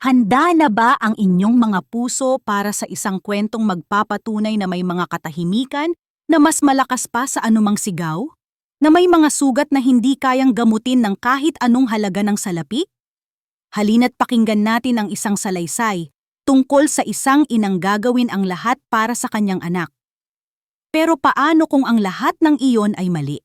Handa na ba ang inyong mga puso para sa isang kwentong magpapatunay na may mga katahimikan na mas malakas pa sa anumang sigaw? Na may mga sugat na hindi kayang gamutin ng kahit anong halaga ng salapi? Halina't pakinggan natin ang isang salaysay tungkol sa isang inang gagawin ang lahat para sa kanyang anak. Pero paano kung ang lahat ng iyon ay mali?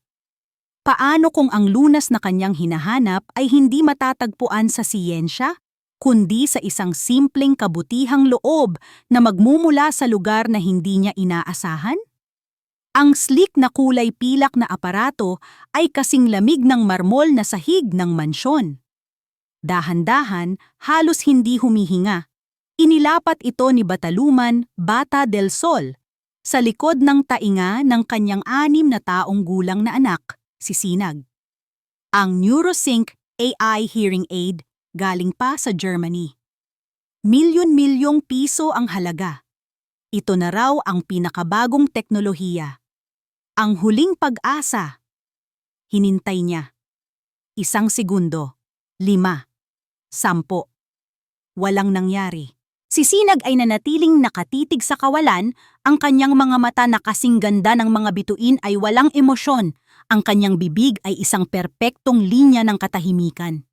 Paano kung ang lunas na kanyang hinahanap ay hindi matatagpuan sa siyensya, kundi sa isang simpleng kabutihang loob na magmumula sa lugar na hindi niya inaasahan? Ang sleek na kulay pilak na aparato ay kasing lamig ng marmol na sahig ng mansyon. Dahan-dahan, halos hindi humihinga. Inilapat ito ni Bataluman, Bata del Sol, sa likod ng tainga ng kanyang 6 na taong gulang na anak, si Sinag. Ang NeuroSync AI hearing aid galing pa sa Germany. Milyon-milyong piso ang halaga. Ito na raw ang pinakabagong teknolohiya. Ang huling pag-asa. Hinintay niya. 1 segundo, 5, 10. Walang nangyari. Si Sinag ay nanatiling nakatitig sa kawalan, ang kanyang mga mata na kasing ganda ng mga bituin ay walang emosyon, ang kanyang bibig ay isang perpektong linya ng katahimikan.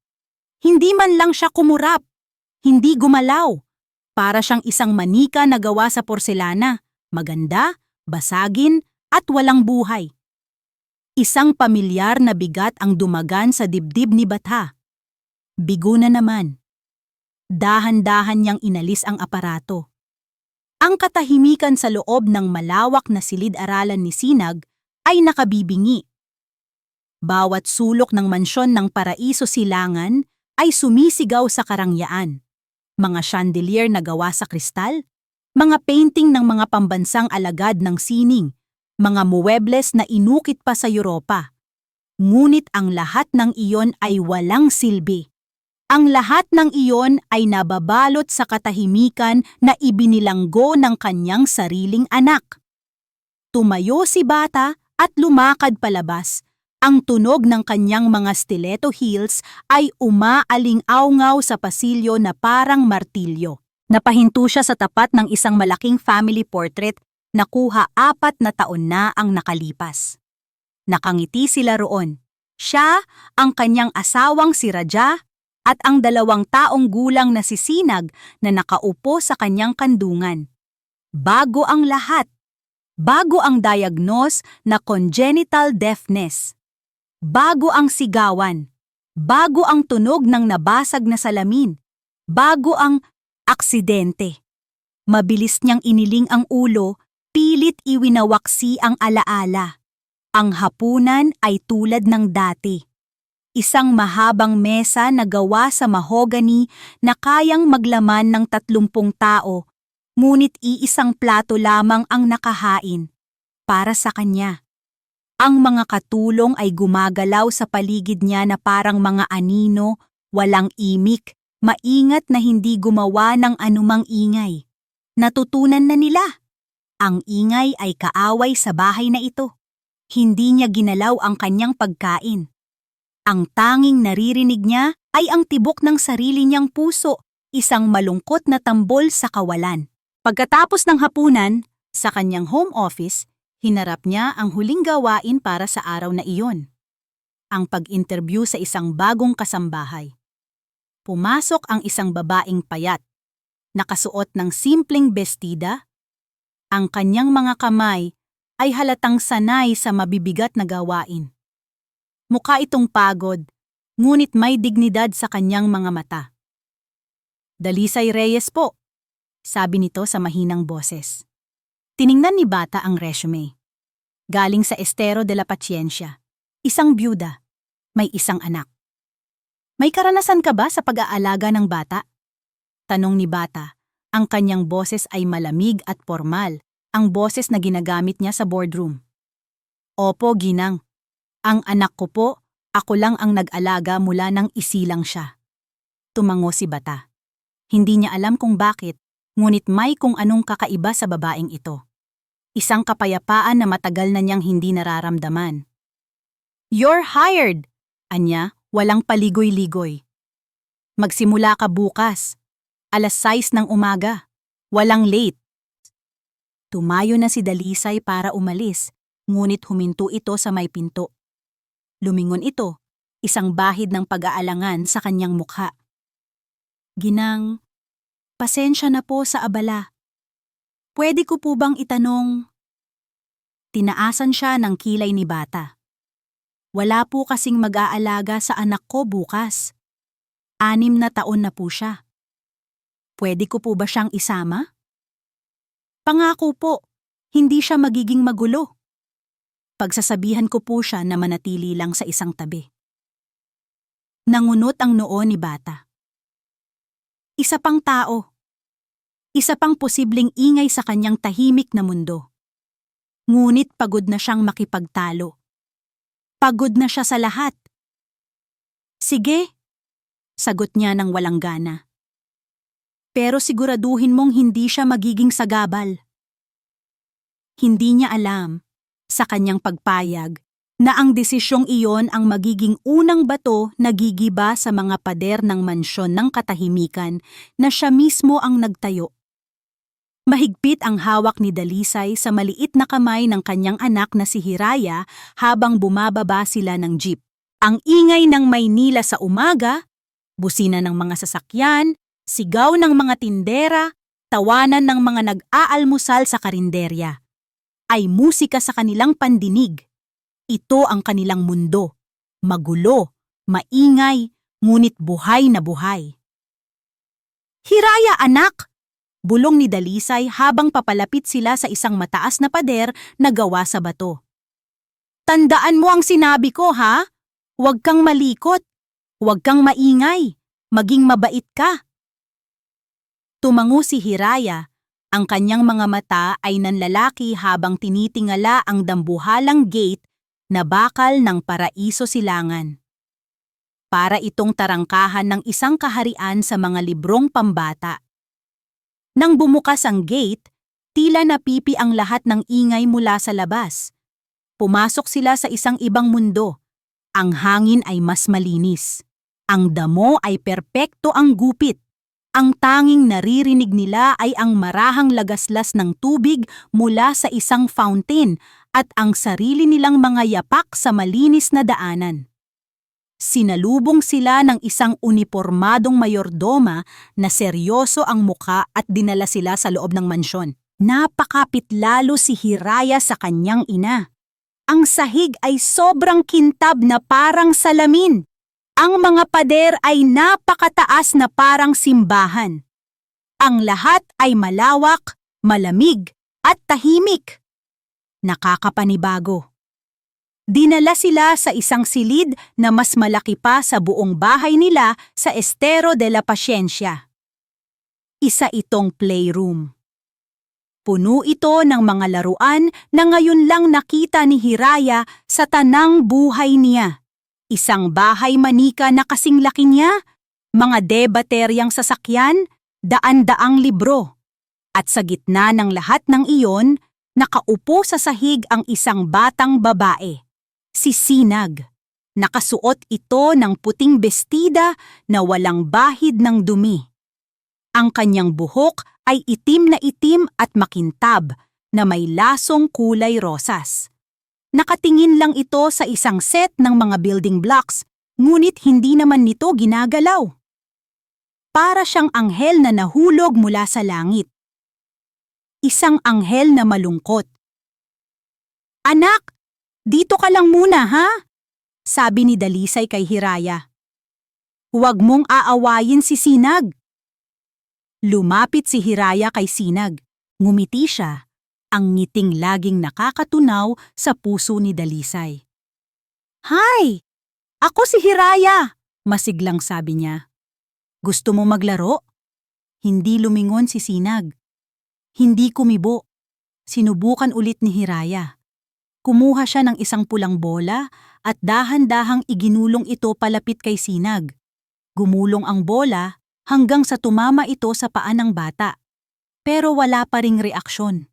Hindi man lang siya kumurap, hindi gumalaw. Para siyang isang manika na gawa sa porselana, maganda, basagin, at walang buhay. Isang pamilyar na bigat ang dumagan sa dibdib ni Bata. Bigo na naman. Dahan-dahan niyang inalis ang aparato. Ang katahimikan sa loob ng malawak na silid-aralan ni Sinag ay nakabibingi. Bawat sulok ng mansyon ng Paraiso Silangan ay sumisigaw sa karangyaan. Mga chandelier na gawa sa kristal, mga painting ng mga pambansang alagad ng sining, mga muwebles na inukit pa sa Europa. Ngunit ang lahat ng iyon ay walang silbi. Ang lahat ng iyon ay nababalot sa katahimikan na ibinilanggo ng kanyang sariling anak. Tumayo si Bata at lumakad palabas. Ang tunog ng kanyang mga stiletto heels ay umaaling-awngaw sa pasilyo na parang martilyo. Napahinto siya sa tapat ng isang malaking family portrait na kuha 4 na taon na ang nakalipas. Nakangiti sila roon. Siya, ang kanyang asawang si Raja, at ang 2 taong gulang na si Sinag na nakaupo sa kanyang kandungan. Bago ang lahat. Bago ang diagnose na congenital deafness. Bago ang sigawan. Bago ang tunog ng nabasag na salamin. Bago ang aksidente. Mabilis niyang iniling ang ulo, pilit iwinawaksi ang alaala. Ang hapunan ay tulad ng dati. Isang mahabang mesa na gawa sa mahogany na kayang maglaman ng 30 tao, ngunit iisang plato lamang ang nakahain para sa kanya. Ang mga katulong ay gumagalaw sa paligid niya na parang mga anino, walang imik, maingat na hindi gumawa ng anumang ingay. Natutunan na nila. Ang ingay ay kaaway sa bahay na ito. Hindi niya ginalaw ang kanyang pagkain. Ang tanging naririnig niya ay ang tibok ng sarili niyang puso, isang malungkot na tambol sa kawalan. Pagkatapos ng hapunan, sa kanyang home office, hinarap niya ang huling gawain para sa araw na iyon. Ang pag-interview sa isang bagong kasambahay. Pumasok ang isang babaeng payat, nakasuot ng simpleng bestida. Ang kanyang mga kamay ay halatang sanay sa mabibigat na gawain. Mukha itong pagod, ngunit may dignidad sa kanyang mga mata. Dalisay Reyes po, sabi nito sa mahinang boses. Tiningnan ni Bata ang resume. Galing sa Estero de la Paciencia, isang byuda, may isang anak. May karanasan ka ba sa pag-aalaga ng bata? Tanong ni Bata. Ang kanyang boses ay malamig at formal, ang boses na ginagamit niya sa boardroom. Opo, ginang. Ang anak ko po, ako lang ang nag-alaga mula nang isilang siya. Tumango si Bata. Hindi niya alam kung bakit, ngunit may kung anong kakaiba sa babaeng ito. Isang kapayapaan na matagal na niyang hindi nararamdaman. You're hired! Anya, walang paligoy-ligoy. Magsimula ka bukas. 6:00 ng umaga. Walang late. Tumayo na si Dalisay para umalis, ngunit huminto ito sa may pinto. Lumingon ito, isang bahid ng pag-aalangan sa kanyang mukha. Ginang, pasensya na po sa abala. Pwede ko po bang itanong? Tinaasan siya ng kilay ni bata. Wala po kasing mag-aalaga sa anak ko bukas. 6 na taon na po siya. Pwede ko po ba siyang isama? Pangako po, hindi siya magiging magulo. Pagsasabihan ko po siya na manatili lang sa isang tabi. Nangunot ang noo ni bata. Isa pang tao. Isa pang posibleng ingay sa kanyang tahimik na mundo. Ngunit pagod na siyang makipagtalo. Pagod na siya sa lahat. Sige, sagot niya ng walang gana. Pero siguraduhin mong hindi siya magiging sagabal. Hindi niya alam, sa kanyang pagpayag, na ang desisyong iyon ang magiging unang bato na gigiba sa mga pader ng mansyon ng katahimikan na siya mismo ang nagtayo. Mahigpit ang hawak ni Dalisay sa maliit na kamay ng kanyang anak na si Hiraya habang bumababa sila ng jeep. Ang ingay ng Maynila sa umaga, busina ng mga sasakyan, sigaw ng mga tindera, tawanan ng mga nag-aalmusal sa karinderya, ay musika sa kanilang pandinig. Ito ang kanilang mundo. Magulo, maingay, ngunit buhay na buhay. Hiraya anak! Bulong ni Dalisay habang papalapit sila sa isang mataas na pader na gawa sa bato. Tandaan mo ang sinabi ko, ha? Huwag kang malikot. Huwag kang maingay. Maging mabait ka. Tumango si Hiraya. Ang kanyang mga mata ay nanlalaki habang tinitingala ang dambuhalang gate na bakal ng paraiso silangan. Para itong tarangkahan ng isang kaharian sa mga librong pambata. Nang bumukas ang gate, tila napipi ang lahat ng ingay mula sa labas. Pumasok sila sa isang ibang mundo. Ang hangin ay mas malinis. Ang damo ay perpekto ang gupit. Ang tanging naririnig nila ay ang marahang lagaslas ng tubig mula sa isang fountain at ang sarili nilang mga yapak sa malinis na daanan. Sinalubong sila ng isang unipormadong mayordoma na seryoso ang muka at dinala sila sa loob ng mansyon. Napakapit lalo si Hiraya sa kanyang ina. Ang sahig ay sobrang kintab na parang salamin. Ang mga pader ay napakataas na parang simbahan. Ang lahat ay malawak, malamig, at tahimik. Nakakapanibago. Dinala sila sa isang silid na mas malaki pa sa buong bahay nila sa Estero de la Paciencia. Isa itong playroom. Puno ito ng mga laruan na ngayon lang nakita ni Hiraya sa tanang buhay niya. Isang bahay manika na kasing laki niya, mga debateryang sasakyan, daan-daang libro. At sa gitna ng lahat ng iyon, nakaupo sa sahig ang isang batang babae, si Sinag. Nakasuot ito ng puting bestida na walang bahid ng dumi. Ang kanyang buhok ay itim at makintab na may lasong kulay rosas. Nakatingin lang ito sa isang set ng mga building blocks, ngunit hindi naman nito ginagalaw. Para siyang anghel na nahulog mula sa langit. Isang anghel na malungkot. Anak, dito ka lang muna ha? Sabi ni Dalisay kay Hiraya. Huwag mong aawayin si Sinag. Lumapit si Hiraya kay Sinag. Ngumiti siya. Ang ngiting laging nakakatunaw sa puso ni Dalisay. Hi! Ako si Hiraya! Masiglang sabi niya. Gusto mo maglaro? Hindi lumingon si Sinag. Hindi kumibo. Sinubukan ulit ni Hiraya. Kumuha siya ng isang pulang bola at dahan-dahang iginulong ito palapit kay Sinag. Gumulong ang bola hanggang sa tumama ito sa paa ng bata. Pero wala pa ring reaksyon.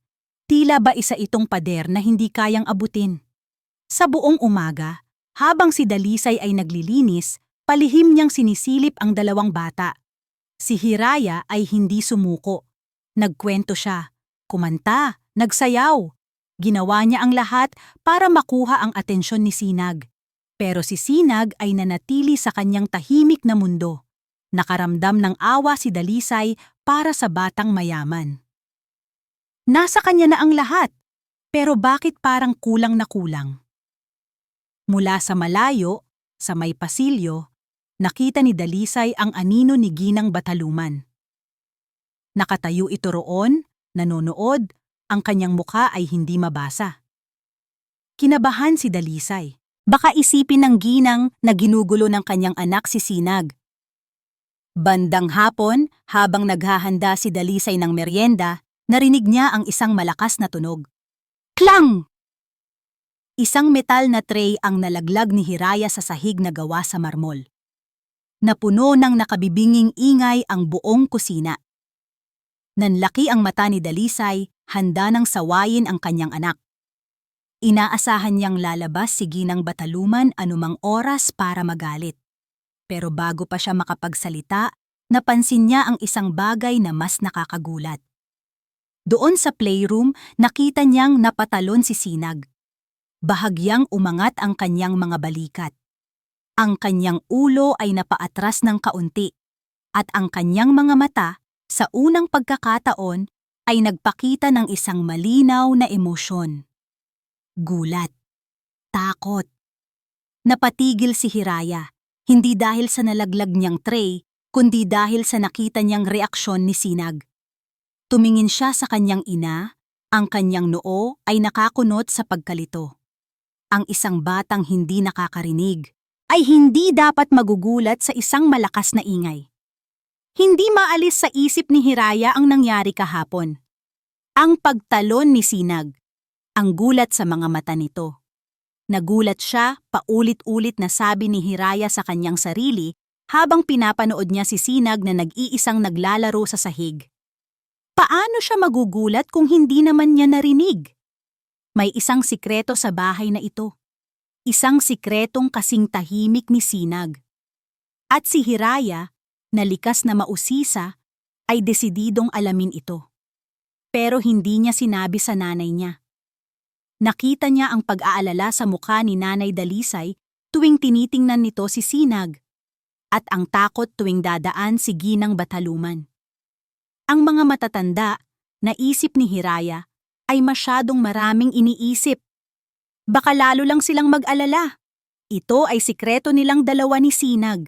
Tila ba isa itong pader na hindi kayang abutin. Sa buong umaga, habang si Dalisay ay naglilinis, palihim niyang sinisilip ang dalawang bata. Si Hiraya ay hindi sumuko. Nagkwento siya, kumanta, nagsayaw. Ginawa niya ang lahat para makuha ang atensyon ni Sinag. Pero si Sinag ay nanatili sa kanyang tahimik na mundo. Nakaramdam ng awa si Dalisay para sa batang mayaman. Nasa kanya na ang lahat, pero bakit parang kulang na kulang? Mula sa malayo, sa may pasilyo, nakita ni Dalisay ang anino ni Ginang Bataluman. Nakatayo ito roon, nanonood, ang kanyang mukha ay hindi mabasa. Kinabahan si Dalisay. Baka isipin ng Ginang na ginugulo ng kanyang anak si Sinag. Bandang hapon, habang naghahanda si Dalisay ng merienda, narinig niya ang isang malakas na tunog. Klang! Isang metal na tray ang nalaglag ni Hiraya sa sahig na gawa sa marmol. Napuno ng nakabibinging ingay ang buong kusina. Nanlaki ang mata ni Dalisay, handa nang sawayin ang kanyang anak. Inaasahan niyang lalabas si Ginang Bataluman anumang oras para magalit. Pero bago pa siya makapagsalita, napansin niya ang isang bagay na mas nakakagulat. Doon sa playroom, nakita niyang napatalon si Sinag. Bahagyang umangat ang kanyang mga balikat. Ang kanyang ulo ay napaatras ng kaunti, at ang kanyang mga mata, sa unang pagkakataon, ay nagpakita ng isang malinaw na emosyon. Gulat. Takot. Napatigil si Hiraya, hindi dahil sa nalaglag niyang tray, kundi dahil sa nakita niyang reaksyon ni Sinag. Tumingin siya sa kanyang ina, ang kanyang noo ay nakakunot sa pagkalito. Ang isang batang hindi nakakarinig ay hindi dapat magugulat sa isang malakas na ingay. Hindi maalis sa isip ni Hiraya ang nangyari kahapon. Ang pagtalon ni Sinag. Ang gulat sa mga mata nito. Nagulat siya, paulit-ulit na sabi ni Hiraya sa kanyang sarili habang pinapanood niya si Sinag na nag-iisang naglalaro sa sahig. Paano siya magugulat kung hindi naman niya narinig? May isang sikreto sa bahay na ito. Isang sikretong kasing tahimik ni Sinag. At si Hiraya, na likas na mausisa, ay desididong alamin ito. Pero hindi niya sinabi sa nanay niya. Nakita niya ang pag-aalala sa mukha ni Nanay Dalisay tuwing tinitingnan nito si Sinag, at ang takot tuwing dadaan si Ginang Bataluman. Ang mga matatanda, naisip ni Hiraya, ay masyadong maraming iniisip. Baka lalo lang silang mag-alala. Ito ay sikreto nilang dalawa ni Sinag.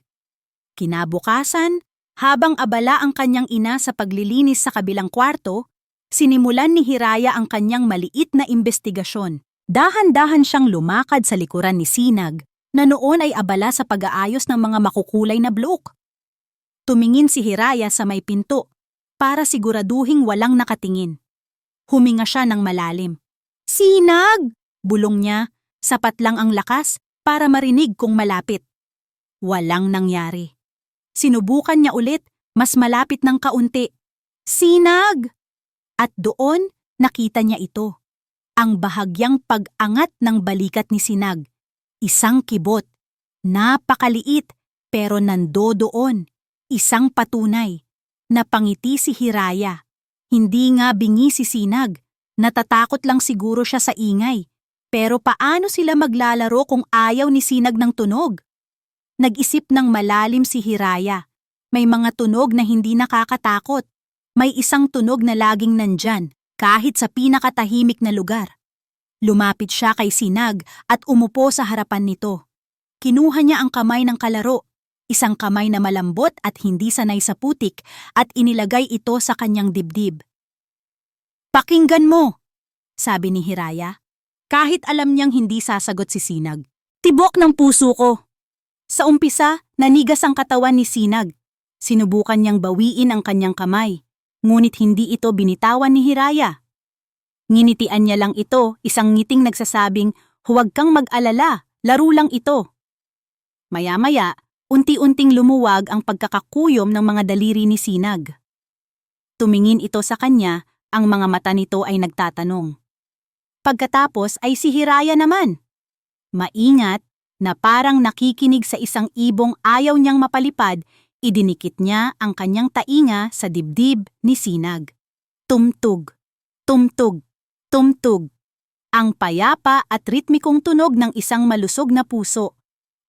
Kinabukasan, habang abala ang kanyang ina sa paglilinis sa kabilang kwarto, sinimulan ni Hiraya ang kanyang maliit na imbestigasyon. Dahan-dahan siyang lumakad sa likuran ni Sinag, na noon ay abala sa pag-aayos ng mga makukulay na blok. Tumingin si Hiraya sa may pinto, para siguraduhing walang nakatingin. Huminga siya ng malalim. Sinag! Bulong niya, sapat lang ang lakas para marinig kung malapit. Walang nangyari. Sinubukan niya ulit, mas malapit ng kaunti. Sinag! At doon, nakita niya ito. Ang bahagyang pag-angat ng balikat ni Sinag. Isang kibot. Napakaliit, pero nandoon. Isang patunay. Napangiti si Hiraya. Hindi nga bingi si Sinag. Natatakot lang siguro siya sa ingay. Pero paano sila maglalaro kung ayaw ni Sinag ng tunog? Nag-isip ng malalim si Hiraya. May mga tunog na hindi nakakatakot. May isang tunog na laging nandyan, kahit sa pinakatahimik na lugar. Lumapit siya kay Sinag at umupo sa harapan nito. Kinuha niya ang kamay ng kalaro, isang kamay na malambot at hindi sanay sa putik, at inilagay ito sa kanyang dibdib. Pakinggan mo, sabi ni Hiraya, kahit alam niyang hindi sasagot si Sinag. Tibok ng puso ko. Sa umpisa, nanigas ang katawan ni Sinag. Sinubukan niyang bawiin ang kanyang kamay, ngunit hindi ito binitawan ni Hiraya. Nginitian niya lang ito, isang ngiting nagsasabing, huwag kang mag-alala, laro lang ito. Maya-maya, unti-unting lumuwag ang pagkakakuyom ng mga daliri ni Sinag. Tumingin ito sa kanya, ang mga mata nito ay nagtatanong. Pagkatapos ay si Hiraya naman. Maingat, na parang nakikinig sa isang ibong ayaw niyang mapalipad, Idinikit niya ang kanyang tainga sa dibdib ni Sinag. Tumtug, tumtug, tumtug. Ang payapa at ritmikong tunog ng isang malusog na puso.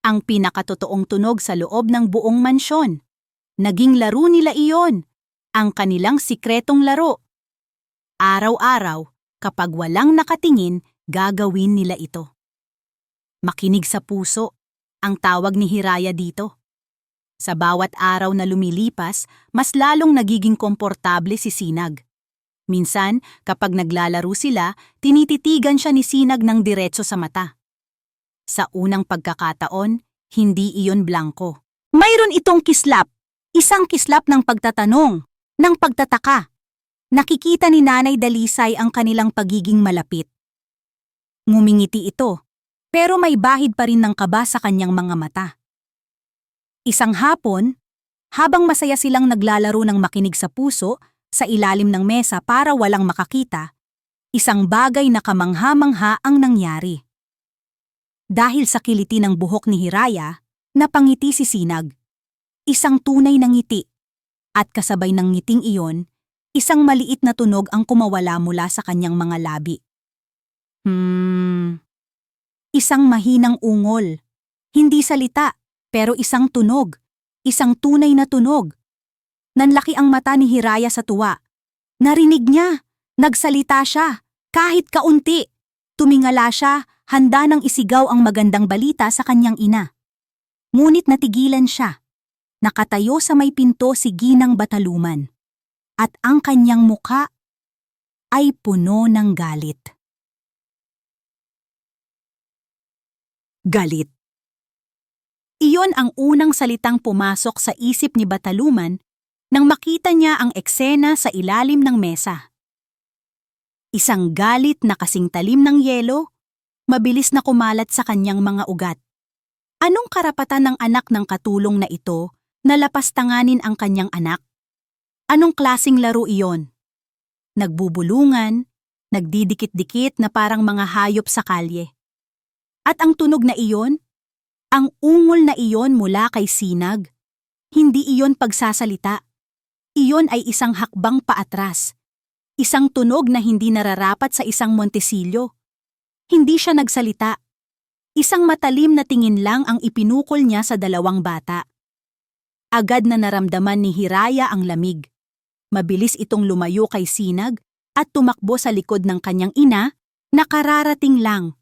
Ang pinakatotoong tunog sa loob ng buong mansyon. Naging laro nila iyon. Ang kanilang sikretong laro. Araw-araw, kapag walang nakatingin, gagawin nila ito. Makinig sa puso, ang tawag ni Hiraya dito. Sa bawat araw na lumilipas, mas lalong nagiging komportable si Sinag. Minsan, kapag naglalaro sila, tinititigan siya ni Sinag ng diretso sa mata. Sa unang pagkakataon, hindi iyon blanko. Mayroon itong kislap, isang kislap ng pagtatanong, ng pagtataka. Nakikita ni Nanay Dalisay ang kanilang pagiging malapit. Ngumingiti ito, pero may bahid pa rin ng kaba sa kanyang mga mata. Isang hapon, habang masaya silang naglalaro ng makinig sa puso sa ilalim ng mesa para walang makakita, isang bagay na kamangha-mangha ang nangyari. Dahil sa kiliti ng buhok ni Hiraya, napangiti si Sinag. Isang tunay na ngiti. At kasabay ng ngiting iyon, isang maliit na tunog ang kumawala mula sa kanyang mga labi. Isang mahinang ungol. Hindi salita, pero isang tunog. Isang tunay na tunog. Nanlaki ang mata ni Hiraya sa tuwa. Narinig niya. Nagsalita siya. Kahit kaunti. Tumingala siya, handa nang isigaw ang magandang balita sa kanyang ina. Ngunit natigilan siya. Nakatayo sa may pinto si Ginang Bataluman. At ang kanyang muka ay puno ng galit. Galit. Iyon ang unang salitang pumasok sa isip ni Bataluman nang makita niya ang eksena sa ilalim ng mesa. Isang galit na kasing talim ng yelo, mabilis na kumalat sa kanyang mga ugat. Anong karapatan ng anak ng katulong na ito na lapastanganin ang kanyang anak? Anong klasing laro iyon? Nagbubulungan, nagdidikit-dikit na parang mga hayop sa kalye. At ang tunog na iyon, ang ungol na iyon mula kay Sinag, hindi iyon pagsasalita. Iyon ay isang hakbang paatras. Isang tunog na hindi nararapat sa isang Montesillo. Hindi siya nagsalita. Isang matalim na tingin lang ang ipinukol niya sa dalawang bata. Agad na naramdaman ni Hiraya ang lamig. Mabilis itong lumayo kay Sinag at tumakbo sa likod ng kanyang ina na kararating lang.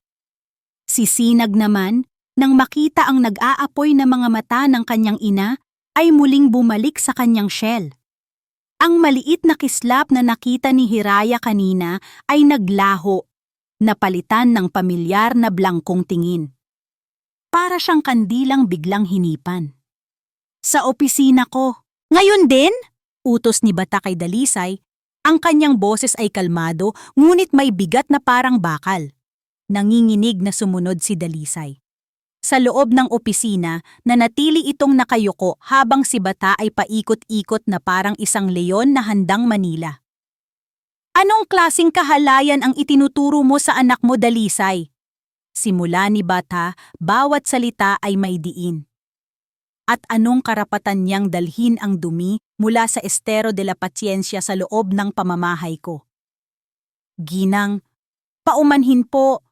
Si Sinag naman, nang makita ang nag-aapoy na mga mata ng kanyang ina, ay muling bumalik sa kanyang shell. Ang maliit na kislap na nakita ni Hiraya kanina ay naglaho, napalitan ng pamilyar na blangkong tingin. Para siyang kandilang biglang hinipan. Sa opisina ko. Ngayon din? Utos ni Bata kay Dalisay. Ang kanyang boses ay kalmado, ngunit may bigat na parang bakal. Nanginginig na sumunod si Dalisay. Sa loob ng opisina, nanatili itong nakayuko habang si Bata ay paikot-ikot na parang isang leon na handang manila. Anong klasing kahalayan ang itinuturo mo sa anak mo, Dalisay? Simula ni Bata, bawat salita ay may diin. At anong karapatan niyang dalhin ang dumi mula sa estero de la Paciencia sa loob ng pamamahay ko? Ginang, paumanhin po.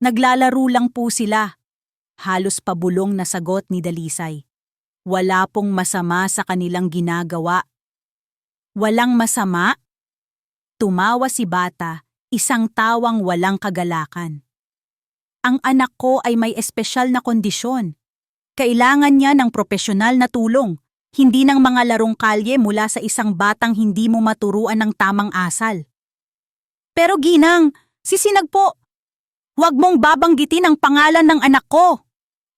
Naglalaro lang po sila. Halos pabulong na sagot ni Dalisay. Wala pong masama sa kanilang ginagawa. Walang masama? Tumawa si Bata, isang tawang walang kagalakan. Ang anak ko ay may espesyal na kondisyon. Kailangan niya ng propesyonal na tulong, hindi ng mga larong kalye mula sa isang batang hindi mo maturuan ng tamang asal. Pero Ginang, Sinag po, huwag mong babanggitin ang pangalan ng anak ko!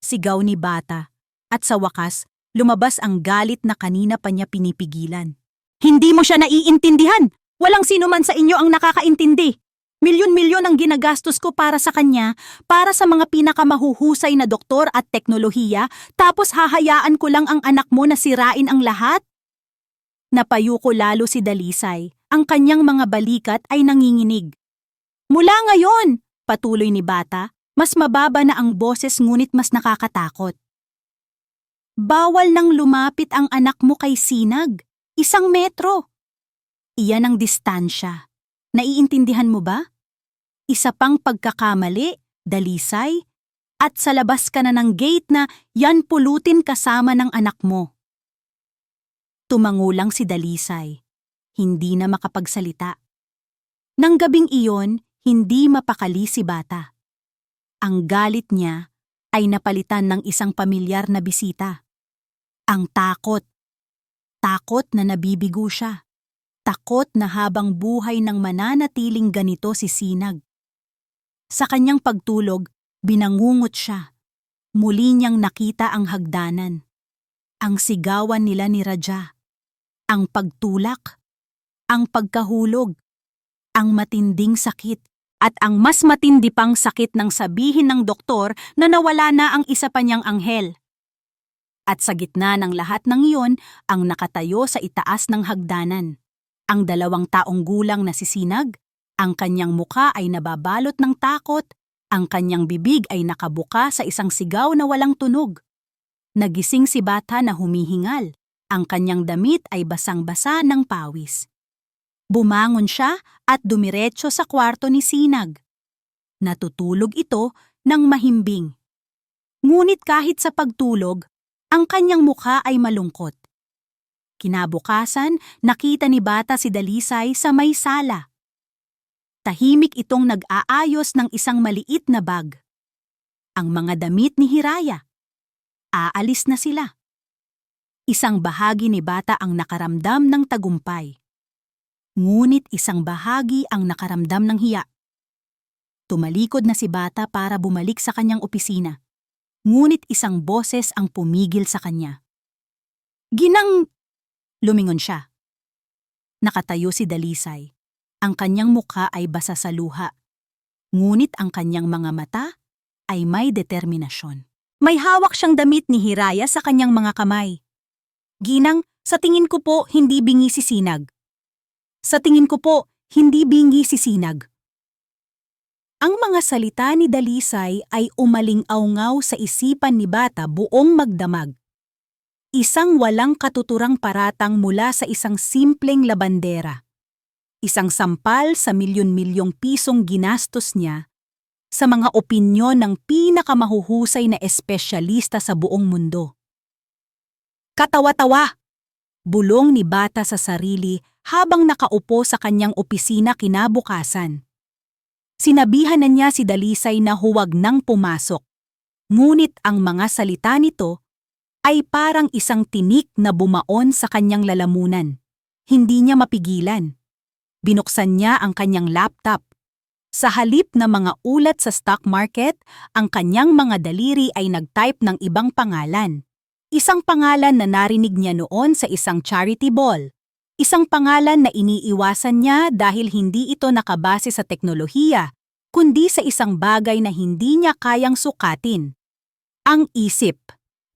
Sigaw ni Bata, at sa wakas, lumabas ang galit na kanina pa niya pinipigilan. Hindi mo siya naiintindihan! Walang sino man sa inyo ang nakakaintindi! Milyon-milyon ang ginagastos ko para sa kanya, para sa mga pinakamahuhusay na doktor at teknolohiya, tapos hahayaan ko lang ang anak mo na sirain ang lahat? Napayuko lalo si Dalisay, ang kanyang mga balikat ay nanginginig. Mula ngayon, patuloy ni Bata, mas mababa na ang boses ngunit mas nakakatakot. Bawal nang lumapit ang anak mo kay Sinag. 1 metro. Iyan ang distansya. Naiintindihan mo ba? Isa pang pagkakamali, Dalisay, at sa labas ka na ng gate na yan pulutin kasama ng anak mo. Tumangulang si Dalisay. Hindi na makapagsalita. Nang gabing iyon, hindi mapakali si bata. Ang galit niya ay napalitan ng isang pamilyar na bisita. Ang takot. Takot na nabibigo siya. Takot na habang buhay nang mananatiling ganito si Sinag. Sa kanyang pagtulog, binangungot siya. Muli niyang nakita ang hagdanan. Ang sigawan nila ni Raja. Ang pagtulak. Ang pagkahulog. Ang matinding sakit. At ang mas matindi pang sakit ng sabihin ng doktor na nawala na ang isa pa niyang anghel. At sa gitna ng lahat ng iyon, ang nakatayo sa itaas ng hagdanan. Ang 2 taong gulang na si Sinag, ang kanyang muka ay nababalot ng takot, ang kanyang bibig ay nakabuka sa isang sigaw na walang tunog. Nagising si bata na humihingal, ang kanyang damit ay basang-basa ng pawis. Bumangon siya at dumiretso sa kwarto ni Sinag. Natutulog ito ng mahimbing. Ngunit kahit sa pagtulog, ang kanyang mukha ay malungkot. Kinabukasan, nakita ni bata si Dalisay sa may sala. Tahimik itong nag-aayos ng isang maliit na bag. Ang mga damit ni Hiraya. Aalis na sila. Isang bahagi ni bata ang nakaramdam ng tagumpay. Ngunit isang bahagi ang nakaramdam ng hiya. Tumalikod na si bata para bumalik sa kanyang opisina. Ngunit isang boses ang pumigil sa kanya. Ginang! Lumingon siya. Nakatayo si Dalisay. Ang kanyang mukha ay basa sa luha. Ngunit ang kanyang mga mata ay may determinasyon. May hawak siyang damit ni Hiraya sa kanyang mga kamay. Ginang, sa tingin ko po hindi bingi si Sinag. Sa tingin ko po hindi bingi si Sinag. Ang mga salita ni Dalisay ay umaling-awngaw sa isipan ni bata buong magdamag. Isang walang katuturang paratang mula sa isang simpleng labandera. Isang sampal sa milyon-milyong pisong ginastos niya sa mga opinyon ng pinakamahuhusay na espesyalista sa buong mundo. Katawa-tawa! Bulong ni bata sa sarili habang nakaupo sa kanyang opisina kinabukasan. Sinabihan na niya si Dalisay na huwag nang pumasok. Ngunit ang mga salita nito ay parang isang tinik na bumaon sa kanyang lalamunan. Hindi niya mapigilan. Binuksan niya ang kanyang laptop. Sa halip na mga ulat sa stock market, ang kanyang mga daliri ay nag-type ng ibang pangalan. Isang pangalan na narinig niya noon sa isang charity ball. Isang pangalan na iniiwasan niya dahil hindi ito nakabase sa teknolohiya, kundi sa isang bagay na hindi niya kayang sukatin. Ang isip,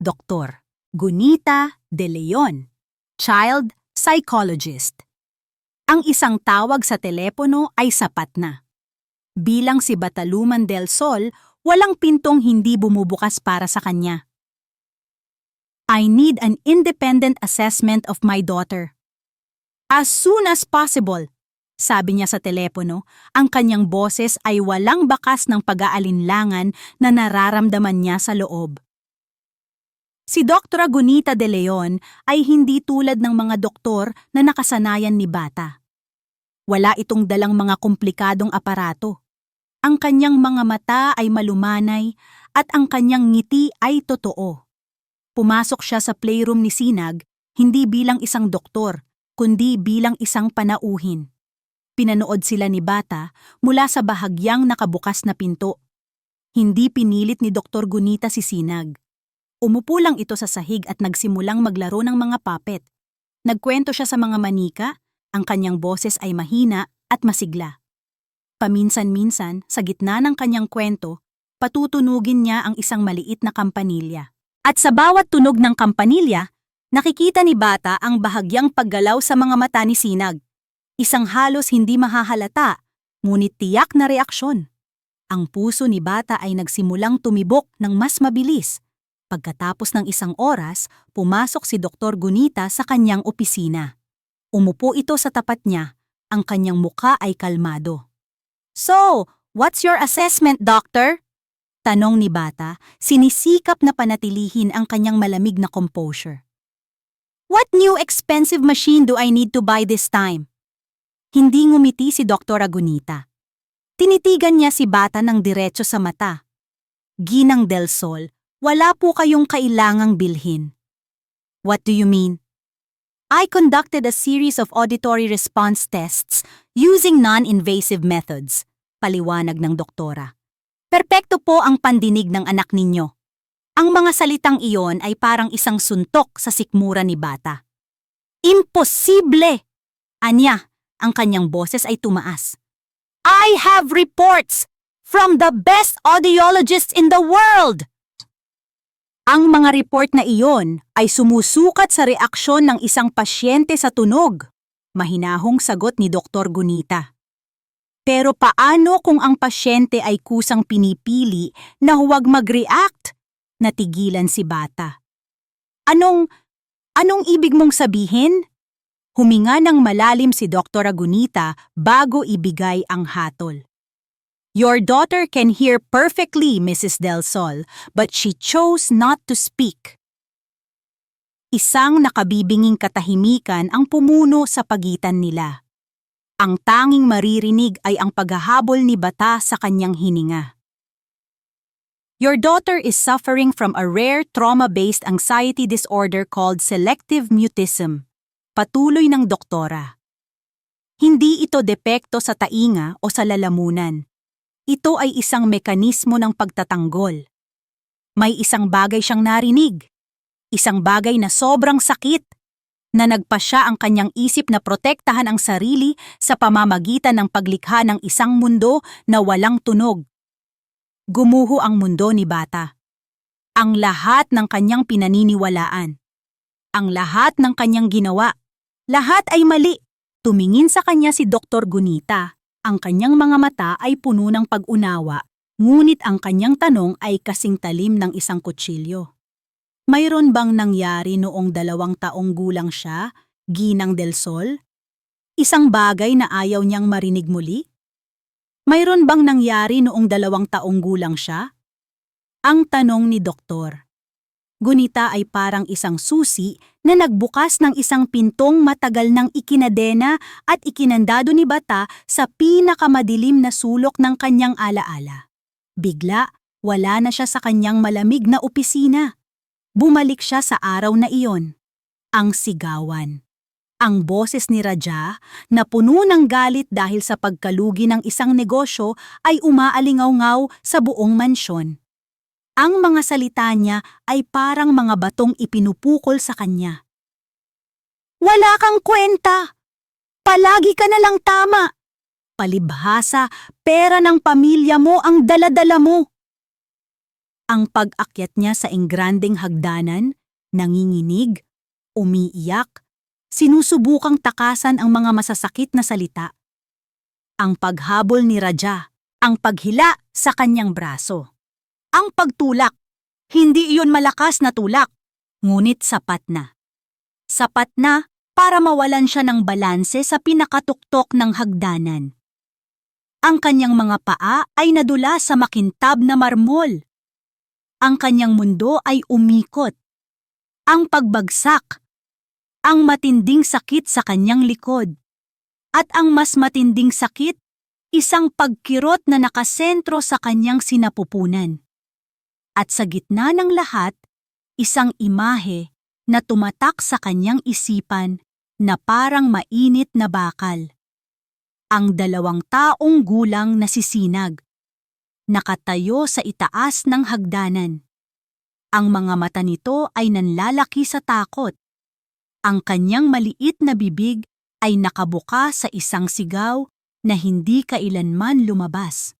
Dr. Gunita De Leon, Child Psychologist. Ang isang tawag sa telepono ay sapat na. Bilang si Bataluman del Sol, walang pintong hindi bumubukas para sa kanya. I need an independent assessment of my daughter. As soon as possible, sabi niya sa telepono, ang kanyang boses ay walang bakas ng pag-aalinlangan na nararamdaman niya sa loob. Si Dr. Gunita De Leon ay hindi tulad ng mga doktor na nakasanayan ni bata. Wala itong dalang mga komplikadong aparato. Ang kanyang mga mata ay malumanay at ang kanyang ngiti ay totoo. Pumasok siya sa playroom ni Sinag hindi bilang isang doktor, kundi bilang isang panauhin. Pinanood sila ni bata mula sa bahagyang nakabukas na pinto. Hindi pinilit ni Dr. Gunita si Sinag. Umupo lang ito sa sahig at nagsimulang maglaro ng mga puppet. Nagkwento siya sa mga manika, ang kanyang boses ay mahina at masigla. Paminsan-minsan, sa gitna ng kanyang kwento, patutunugin niya ang isang maliit na kampanilya. At sa bawat tunog ng kampanilya, nakikita ni bata ang bahagyang paggalaw sa mga mata ni Sinag. Isang halos hindi mahahalata, ngunit tiyak na reaksyon. Ang puso ni bata ay nagsimulang tumibok ng mas mabilis. Pagkatapos ng isang oras, pumasok si Dr. Gunita sa kanyang opisina. Umupo ito sa tapat niya. Ang kanyang muka ay kalmado. "So, what's your assessment, doctor?" Tanong ni Bata, sinisikap na panatilihin ang kanyang malamig na composure. "What new expensive machine do I need to buy this time?" Hindi ngumiti si Dr. Gunita. Tinitigan niya si Bata ng diretso sa mata. "Ginang Del Sol, wala po kayong kailangang bilhin." "What do you mean?" "I conducted a series of auditory response tests using non-invasive methods," paliwanag ng doktora. "Perpekto po ang pandinig ng anak ninyo." Ang mga salitang iyon ay parang isang suntok sa sikmura ni Bata. "Imposible!" Anya, ang kanyang boses ay tumaas. "I have reports from the best audiologists in the world!" Ang mga report na iyon ay sumusukat sa reaksyon ng isang pasyente sa tunog. Mahinahong sagot ni Dr. Gunita. Pero paano kung ang pasyente ay kusang pinipili na huwag mag-react? Natigilan si Bata. Anong ibig mong sabihin? Huminga ng malalim si Dr. Gunita bago ibigay ang hatol. "Your daughter can hear perfectly, Mrs. Del Sol, but she chose not to speak." Isang nakabibinging katahimikan ang pumuno sa pagitan nila. Ang tanging maririnig ay ang paghahabol ni Bata sa kanyang hininga. "Your daughter is suffering from a rare trauma-based anxiety disorder called selective mutism," patuloy ng doktora. Hindi ito depekto sa tainga o sa lalamunan. Ito ay isang mekanismo ng pagtatanggol. May isang bagay siyang narinig. Isang bagay na sobrang sakit, na nagpasya ang kanyang isip na protektahan ang sarili sa pamamagitan ng paglikha ng isang mundo na walang tunog. Gumuho ang mundo ni Bata. Ang lahat ng kanyang pinaniniwalaan. Ang lahat ng kanyang ginawa. Lahat ay mali. Tumingin sa kanya si Dr. Gunita. Ang kanyang mga mata ay puno ng pag-unawa, ngunit ang kanyang tanong ay kasing talim ng isang kutsilyo. "Mayroon bang nangyari noong 2 taong gulang siya, Ginang Del Sol? Isang bagay na ayaw niyang marinig muli? Mayroon bang nangyari noong 2 taong gulang siya?" Ang tanong ni Doktor. Gunita ay parang isang susi na nagbukas ng isang pintong matagal nang ikinadena at ikinandado ni Bata sa pinakamadilim na sulok ng kanyang alaala. Bigla, wala na siya sa kanyang malamig na opisina. Bumalik siya sa araw na iyon. Ang sigawan. Ang boses ni Raja, na puno ng galit dahil sa pagkalugi ng isang negosyo, ay umaalingaw-ngaw sa buong mansyon. Ang mga salita niya ay parang mga batong ipinupukol sa kanya. "Wala kang kwenta! Palagi ka na lang tama! Palibhasa, pera ng pamilya mo ang daladala mo!" Ang pag-akyat niya sa engrandeng hagdanan, nanginginig, umiiyak, sinusubukang takasan ang mga masasakit na salita. Ang paghabol ni Raja, ang paghila sa kanyang braso. Ang pagtulak, hindi iyon malakas na tulak, ngunit sapat na. Sapat na para mawalan siya ng balanse sa pinakatuktok ng hagdanan. Ang kanyang mga paa ay nadula sa makintab na marmol. Ang kanyang mundo ay umikot. Ang pagbagsak, ang matinding sakit sa kanyang likod. At ang mas matinding sakit, isang pagkirot na nakasentro sa kanyang sinapupunan. At sa gitna ng lahat, isang imahe na tumatak sa kanyang isipan na parang mainit na bakal. Ang 2 taong gulang na sisinag, nakatayo sa itaas ng hagdanan. Ang mga mata nito ay nanlalaki sa takot. Ang kanyang maliit na bibig ay nakabuka sa isang sigaw na hindi kailanman lumabas.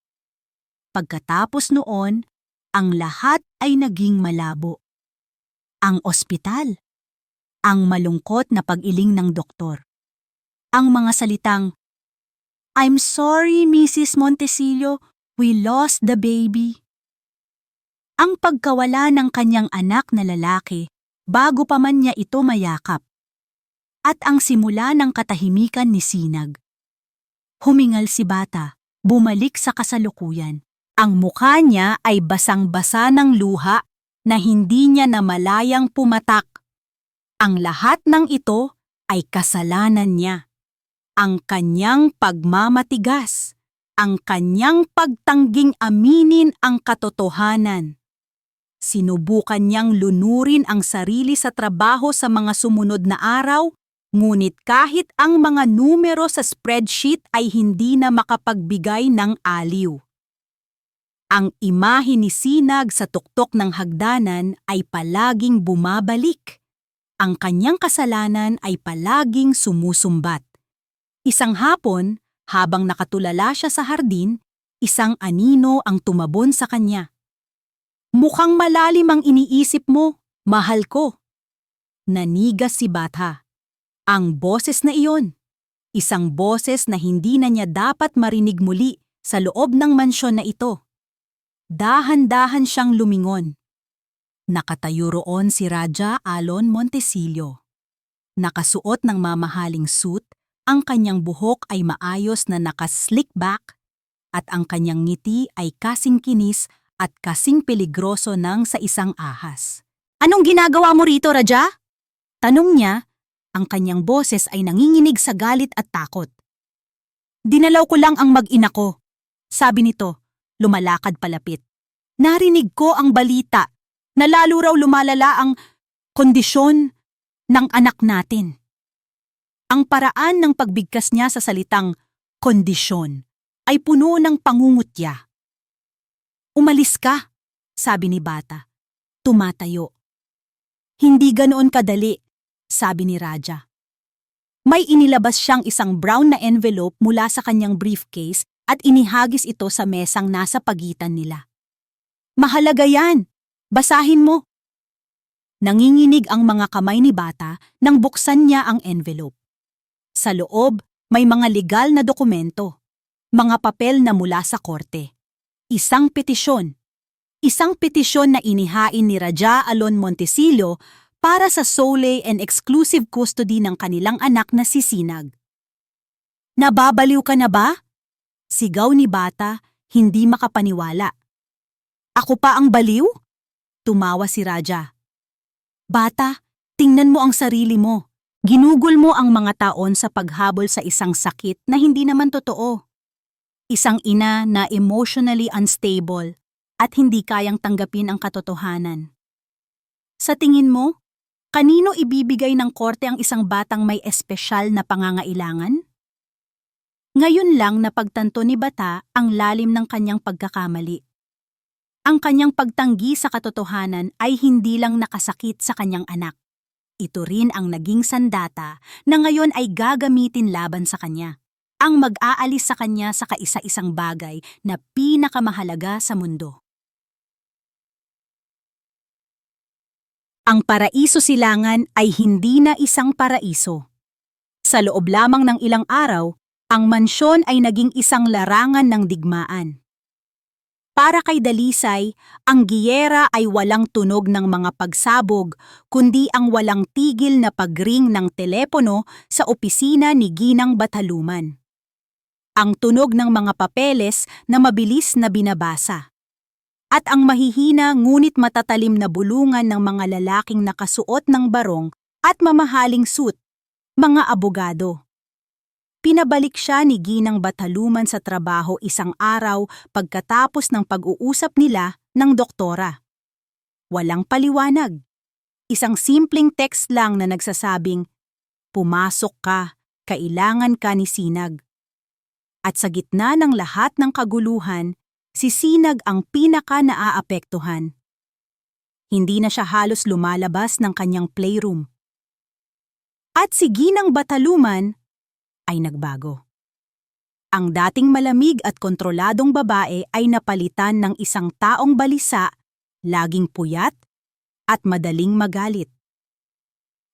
Pagkatapos noon, ang lahat ay naging malabo. Ang ospital, ang malungkot na pag-iling ng doktor, ang mga salitang, "I'm sorry, Mrs. Montesillo, we lost the baby." ang pagkawala ng kanyang anak na lalaki bago pa man niya ito mayakap, at ang simula ng katahimikan ni Sinag. Humingal si Bata, bumalik sa kasalukuyan. Ang mukha niya ay basang-basa ng luha na hindi niya namalayang pumatak. Ang lahat ng ito ay kasalanan niya. Ang kanyang pagmamatigas, ang kanyang pagtangging aminin ang katotohanan. Sinubukan niyang lunurin ang sarili sa trabaho sa mga sumunod na araw, ngunit kahit ang mga numero sa spreadsheet ay hindi na makapagbigay ng aliw. Ang imahe ni Sinag sa tuktok ng hagdanan ay palaging bumabalik. Ang kanyang kasalanan ay palaging sumusumbat. Isang hapon, habang nakatulala siya sa hardin, isang anino ang tumabon sa kanya. "Mukhang malalim ang iniisip mo, mahal ko." Nanigas si Bata. Ang boses na iyon, isang boses na hindi na niya dapat marinig muli sa loob ng mansyon na ito. Dahan-dahan siyang lumingon. Nakatayo roon si Raja Alon Montesillo. Nakasuot ng mamahaling suit, ang kanyang buhok ay maayos na naka-slick back at ang kanyang ngiti ay kasing kinis at kasing peligroso ng sa isang ahas. "Anong ginagawa mo rito, Raja?" Tanong niya, ang kanyang boses ay nanginginig sa galit at takot. "Dinalaw ko lang ang mag-ina ko," sabi nito, lumalakad palapit. "Narinig ko ang balita na lalo raw lumalala ang kondisyon ng anak natin." Ang paraan ng pagbigkas niya sa salitang kondisyon ay puno ng pangungutya. "Umalis ka," sabi ni Bata. Tumatayo. "Hindi ganoon kadali," sabi ni Raja. May inilabas siyang isang brown na envelope mula sa kanyang briefcase at inihagis ito sa mesang nasa pagitan nila. "Mahalaga yan. Basahin mo." Nanginginig ang mga kamay ni Bata nang buksan niya ang envelope. Sa loob, may mga legal na dokumento, mga papel na mula sa korte. Isang petisyon na inihain ni Raja Alon Montesillo para sa sole and exclusive custody ng kanilang anak na si Sinag. "Nababaliw ka na ba?" Sigaw ni Bata, hindi makapaniwala. "Ako pa ang baliw?" Tumawa si Raja. "Bata, tingnan mo ang sarili mo. Ginugol mo ang mga taon sa paghabol sa isang sakit na hindi naman totoo. Isang ina na emotionally unstable at hindi kayang tanggapin ang katotohanan. Sa tingin mo, kanino ibibigay ng korte ang isang batang may espesyal na pangangailangan?" Ngayon lang napagtanto ni Bata ang lalim ng kanyang pagkakamali. Ang kanyang pagtanggi sa katotohanan ay hindi lang nakasakit sa kanyang anak. Ito rin ang naging sandata na ngayon ay gagamitin laban sa kanya. Ang mag-aalis sa kanya sa kaisa-isang bagay na pinakamahalaga sa mundo. Ang paraiso silangan ay hindi na isang paraiso. Sa loob lamang ng ilang araw, ang mansyon ay naging isang larangan ng digmaan. Para kay Dalisay, ang giyera ay walang tunog ng mga pagsabog, kundi ang walang tigil na pagring ng telepono sa opisina ni Ginang Bataluman. Ang tunog ng mga papeles na mabilis na binabasa. At ang mahihina ngunit matatalim na bulungan ng mga lalaking nakasuot ng barong at mamahaling suit, mga abogado. Pinabalik siya ni Ginang Bataluman sa trabaho isang araw pagkatapos ng pag-uusap nila ng doktora. Walang paliwanag. Isang simpleng text lang na nagsasabing, "Pumasok ka, kailangan ka ni Sinag." At sa gitna ng lahat ng kaguluhan, si Sinag ang pinaka-naaapektuhan. Hindi na siya halos lumalabas ng kanyang playroom. At si Ginang Bataluman ay nagbago. Ang dating malamig at kontroladong babae ay napalitan ng isang taong balisa, laging puyat, at madaling magalit.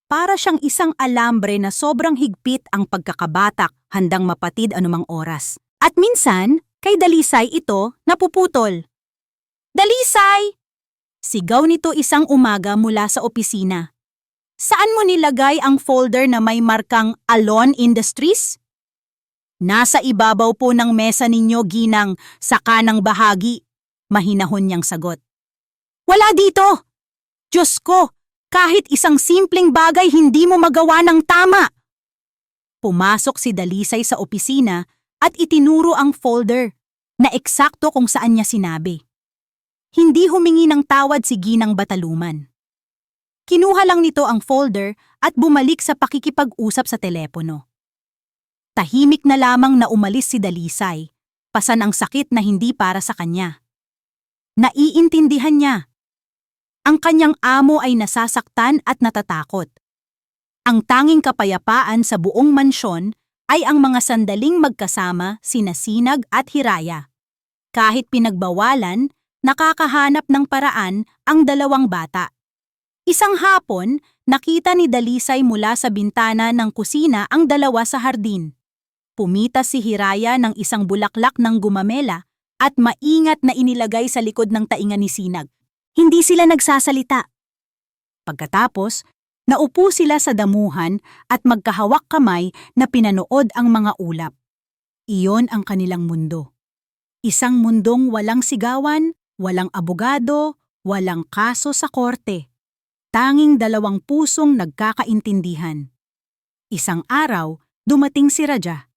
Para siyang isang alambre na sobrang higpit ang pagkakabatak, handang mapatid anumang oras. At minsan, kay Dalisay ito napuputol. "Dalisay! Sigaw nito isang umaga mula sa opisina. Saan mo nilagay ang folder na may markang Alon Industries? Nasa ibabaw po ng mesa ninyo, Ginang, sa kanang bahagi. Mahinahon niyang sagot. Wala dito! Diyos ko, kahit isang simpleng bagay hindi mo magawa ng tama! Pumasok si Dalisay sa opisina at itinuro ang folder na eksakto kung saan niya sinabi. Hindi humingi ng tawad si Ginang Bataluman. Kinuha lang nito ang folder at bumalik sa pakikipag-usap sa telepono. Tahimik na lamang na umalis si Dalisay, pasan ang sakit na hindi para sa kanya. Naiintindihan niya. Ang kanyang amo ay nasasaktan at natatakot. Ang tanging kapayapaan sa buong mansyon ay ang mga sandaling magkasama sina Sinag at Hiraya. Kahit pinagbawalan, nakakahanap ng paraan ang dalawang bata. Isang hapon, nakita ni Dalisay mula sa bintana ng kusina ang dalawa sa hardin. Pumitas si Hiraya ng isang bulaklak ng gumamela at maingat na inilagay sa likod ng tainga ni Sinag. Hindi sila nagsasalita. Pagkatapos, naupo sila sa damuhan at magkahawak kamay na pinanood ang mga ulap. Iyon ang kanilang mundo. Isang mundong walang sigawan, walang abogado, walang kaso sa korte. Tanging dalawang pusong nagkakaintindihan. Isang araw, dumating si Raja.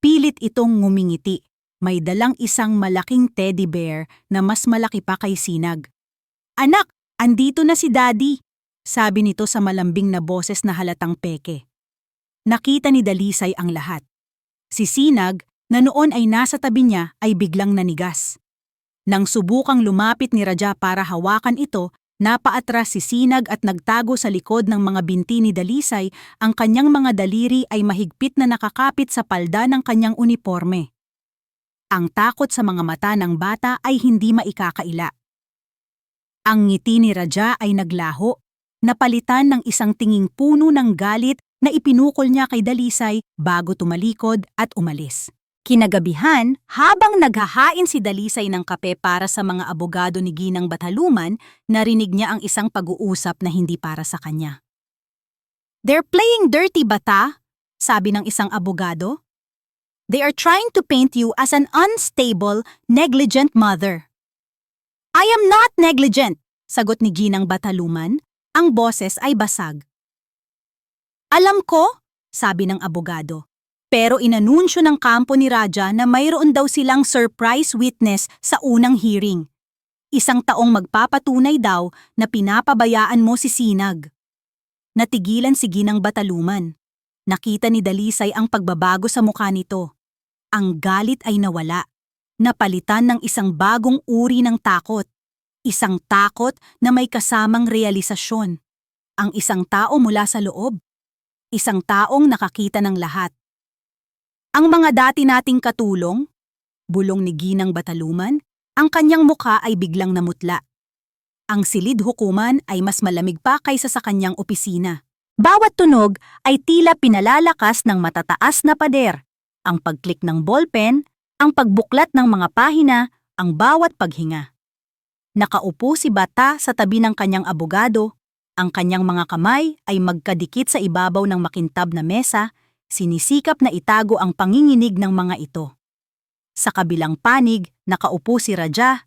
Pilit itong ngumingiti. May dalang isang malaking teddy bear na mas malaki pa kay Sinag. Anak, andito na si Daddy, sabi nito sa malambing na boses na halatang peke. Nakita ni Dalisay ang lahat. Si Sinag, na noon ay nasa tabi niya, ay biglang nanigas. Nang subukang lumapit ni Raja para hawakan ito, napaatras si Sinag at nagtago sa likod ng mga binti ni Dalisay. Ang kanyang mga daliri ay mahigpit na nakakapit sa palda ng kanyang uniforme. Ang takot sa mga mata ng bata ay hindi maikakaila. Ang ngiti ni Raja ay naglaho, napalitan ng isang tinging puno ng galit na ipinukol niya kay Dalisay bago tumalikod at umalis. Kinagabihan, habang naghahain si Dalisay ng kape para sa mga abogado ni Ginang Bataluman, narinig niya ang isang pag-uusap na hindi para sa kanya. "They're playing dirty, bata," sabi ng isang abogado. "They are trying to paint you as an unstable, negligent mother." "I am not negligent," sagot ni Ginang Bataluman. Ang boses ay basag. "Alam ko," sabi ng abogado. Pero inanunsyo ng kampo ni Raja na mayroon daw silang surprise witness sa unang hearing. Isang taong magpapatunay daw na pinapabayaan mo si Sinag. Natigilan si Ginang Bataluman. Nakita ni Dalisay ang pagbabago sa mukha nito. Ang galit ay nawala. Napalitan ng isang bagong uri ng takot. Isang takot na may kasamang realisasyon. Ang isang tao mula sa loob. Isang taong nakakita ng lahat. "Ang mga dati nating katulong," bulong ni Ginang Bataluman, ang kanyang mukha ay biglang namutla. Ang silid hukuman ay mas malamig pa kaysa sa kanyang opisina. Bawat tunog ay tila pinalalakas ng matataas na pader. Ang pagklik ng ballpen, ang pagbuklat ng mga pahina, ang bawat paghinga. Nakaupo si Bata sa tabi ng kanyang abogado. Ang kanyang mga kamay ay magkadikit sa ibabaw ng makintab na mesa, sinisikap na itago ang panginginig ng mga ito. Sa kabilang panig, nakaupo si Raja.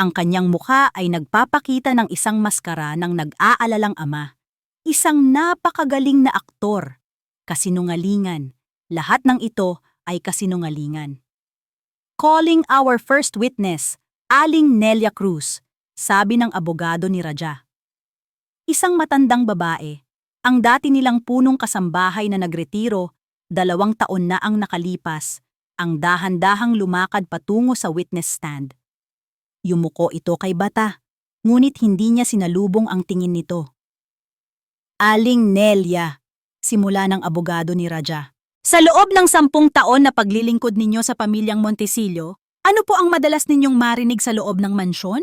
Ang kanyang mukha ay nagpapakita ng isang maskara ng nag-aalalang ama. Isang napakagaling na aktor. Kasinungalingan. Lahat ng ito ay kasinungalingan. "Calling our first witness, Aling Nelia Cruz," sabi ng abogado ni Raja. Isang matandang babae. Ang dati nilang punong kasambahay na nagretiro, 2 taon na ang nakalipas, ang dahan-dahang lumakad patungo sa witness stand. Yumuko ito kay Bata, ngunit hindi niya sinalubong ang tingin nito. "Aling Nelia," simula ng abogado ni Raja. "Sa loob ng 10 taon na paglilingkod ninyo sa pamilyang Montesillo, ano po ang madalas ninyong marinig sa loob ng mansyon?"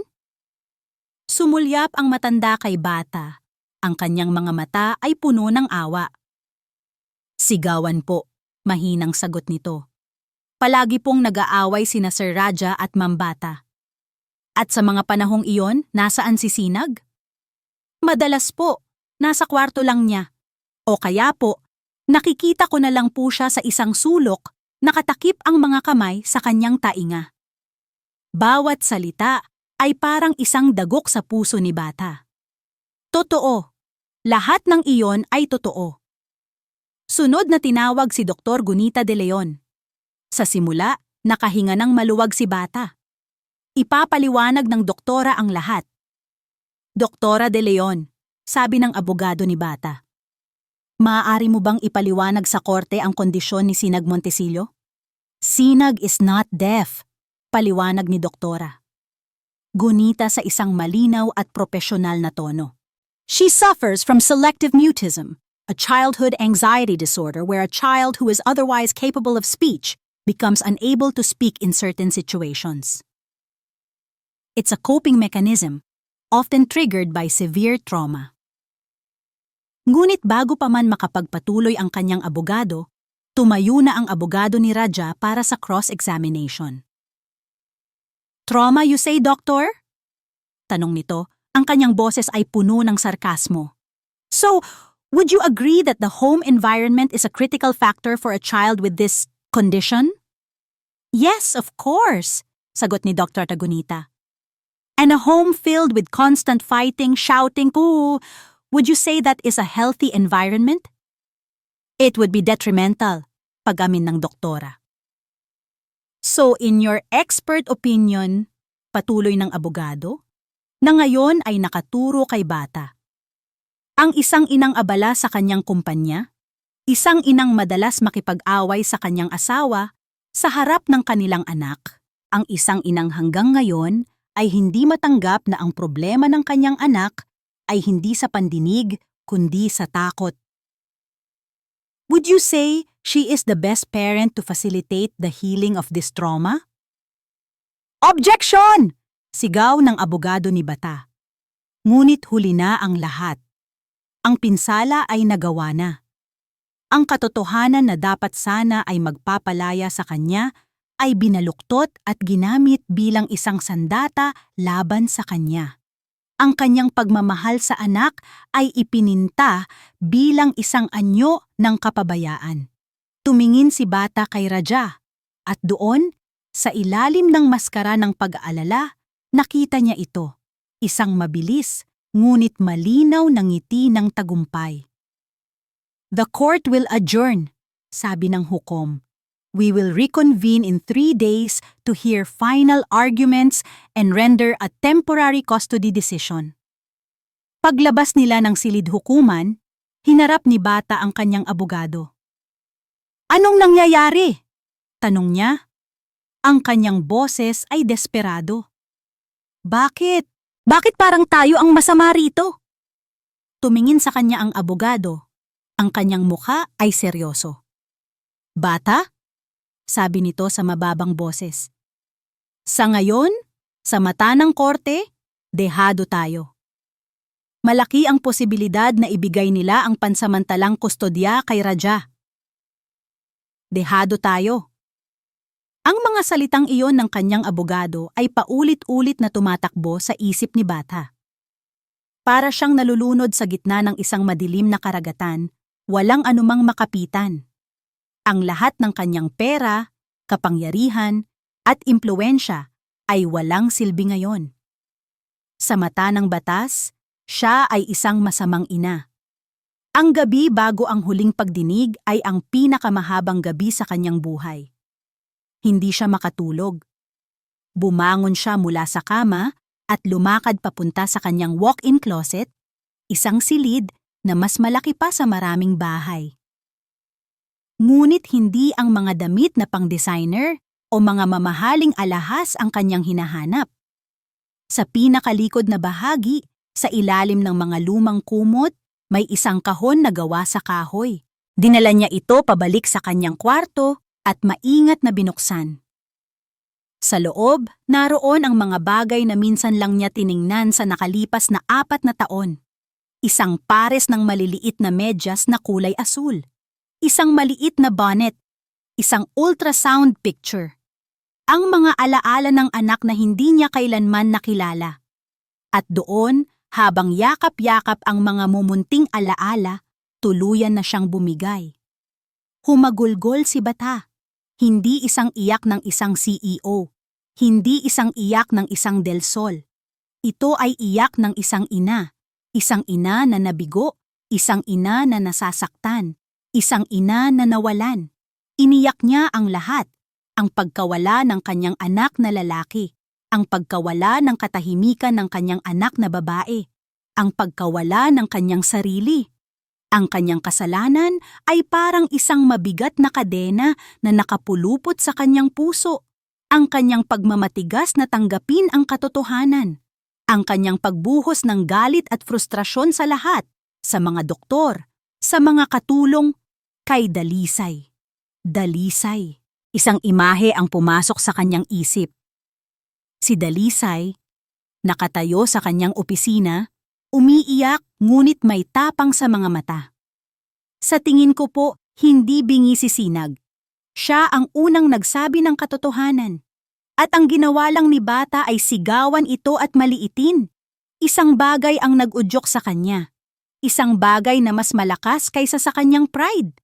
Sumulyap ang matanda kay Bata. Ang kanyang mga mata ay puno ng awa. "Sigawan po," mahinang sagot nito. "Palagi pong nag-aaway sina Sir Raja at Ma'am Bata." At sa mga panahong iyon, nasaan si Sinag? Madalas po, nasa kwarto lang niya. O kaya po, nakikita ko na lang po siya sa isang sulok, nakatakip ang mga kamay sa kanyang tainga. Bawat salita ay parang isang dagok sa puso ni bata. Totoo. Lahat ng iyon ay totoo. Sunod na tinawag si Dr. Gunita de Leon. Sa simula, nakahinga ng maluwag si bata. Ipapaliwanag ng doktora ang lahat. Doktora de Leon, sabi ng abogado ni bata. Maaari mo bang ipaliwanag sa korte ang kondisyon ni Sinag Montesillo? Sinag is not deaf, paliwanag ni doktora. Gunita sa isang malinaw at propesyonal na tono. She suffers from selective mutism, a childhood anxiety disorder where a child who is otherwise capable of speech becomes unable to speak in certain situations. It's a coping mechanism, often triggered by severe trauma. Ngunit bago pa man makapagpatuloy ang kanyang abogado, tumayo na ang abogado ni Raja para sa cross-examination. Trauma you say, doctor? Tanong nito, ang kanyang boses ay puno ng sarkasmo. So, would you agree that the home environment is a critical factor for a child with this condition? Yes, of course, sagot ni Dr. Tagunita. And a home filled with constant fighting, shouting, "Ooh," would you say that is a healthy environment? It would be detrimental, pag-amin ng doktora. So in your expert opinion, patuloy ng abogado, na ngayon ay nakaturo kay bata. Ang isang inang abala sa kanyang kumpanya, isang inang madalas makipag-away sa kanyang asawa sa harap ng kanilang anak, ang isang inang hanggang ngayon ay hindi matanggap na ang problema ng kanyang anak ay hindi sa pandinig kundi sa takot. Would you say she is the best parent to facilitate the healing of this trauma? Objection! Sigaw ng abogado ni bata. Ngunit huli na ang lahat. Ang pinsala ay nagawa na. Ang katotohanan na dapat sana ay magpapalaya sa kanya ay binaluktot at ginamit bilang isang sandata laban sa kanya. Ang kanyang pagmamahal sa anak ay ipininta bilang isang anyo ng kapabayaan. Tumingin si bata kay Raja at doon, sa ilalim ng maskara ng pag-aalala, nakita niya ito, isang mabilis ngunit malinaw na ngiti ng tagumpay. The court will adjourn, sabi ng hukom. We will reconvene in 3 days to hear final arguments and render a temporary custody decision. Paglabas nila ng silid hukuman, hinarap ni bata ang kanyang abogado. Anong nangyayari? Tanong niya. Ang kanyang boses ay desperado. Bakit? Bakit parang tayo ang masama rito? Tumingin sa kanya ang abogado. Ang kanyang mukha ay seryoso. Bata? Sabi nito sa mababang boses. Sa ngayon, sa mata ng korte, dehado tayo. Malaki ang posibilidad na ibigay nila ang pansamantalang kustodya kay Raja. Dehado tayo. Ang mga salitang iyon ng kanyang abogado ay paulit-ulit na tumatakbo sa isip ni bata. Para siyang nalulunod sa gitna ng isang madilim na karagatan, walang anumang makapitan. Ang lahat ng kanyang pera, kapangyarihan, at impluwensya ay walang silbi ngayon. Sa mata ng batas, siya ay isang masamang ina. Ang gabi bago ang huling pagdinig ay ang pinakamahabang gabi sa kanyang buhay. Hindi siya makatulog. Bumangon siya mula sa kama at lumakad papunta sa kanyang walk-in closet, isang silid na mas malaki pa sa maraming bahay. Ngunit hindi ang mga damit na pang-designer o mga mamahaling alahas ang kanyang hinahanap. Sa pinakalikod na bahagi, sa ilalim ng mga lumang kumot, may isang kahon na gawa sa kahoy. Dinala niya ito pabalik sa kanyang kwarto at maingat na binuksan. Sa loob, naroon ang mga bagay na minsan lang niya tiningnan sa nakalipas na 4 na taon. Isang pares ng maliliit na medyas na kulay asul. Isang maliit na bonnet, isang ultrasound picture. ang mga alaala ng anak na hindi niya kailanman nakilala. At doon, habang yakap-yakap ang mga mumunting alaala, tuluyan na siyang bumigay. Humagulgol si Bata. Hindi isang iyak ng isang CEO. Hindi isang iyak ng isang Del Sol. Ito ay iyak ng isang ina. Isang ina na nabigo. Isang ina na nasasaktan. Isang ina na nawalan. Iniyak niya ang lahat. Ang pagkawala ng kanyang anak na lalaki. Ang pagkawala ng katahimikan ng kanyang anak na babae. Ang pagkawala ng kanyang sarili. Ang kanyang kasalanan ay parang isang mabigat na kadena na nakapulupot sa kanyang puso. Ang kanyang pagmamatigas na tanggapin ang katotohanan. Ang kanyang pagbuhos ng galit at frustrasyon sa lahat, sa mga doktor, sa mga katulong, kay Dalisay. Dalisay. Isang imahe ang pumasok sa kanyang isip. Si Dalisay, nakatayo sa kanyang opisina, umiiyak ngunit may tapang sa mga mata. Sa tingin ko po, hindi bingi si Sinag. Siya ang unang nagsabi ng katotohanan. At ang ginawa lang ni Bata ay sigawan ito at maliitin. Isang bagay ang nag-udyok sa kanya. Isang bagay na mas malakas kaysa sa kanyang pride.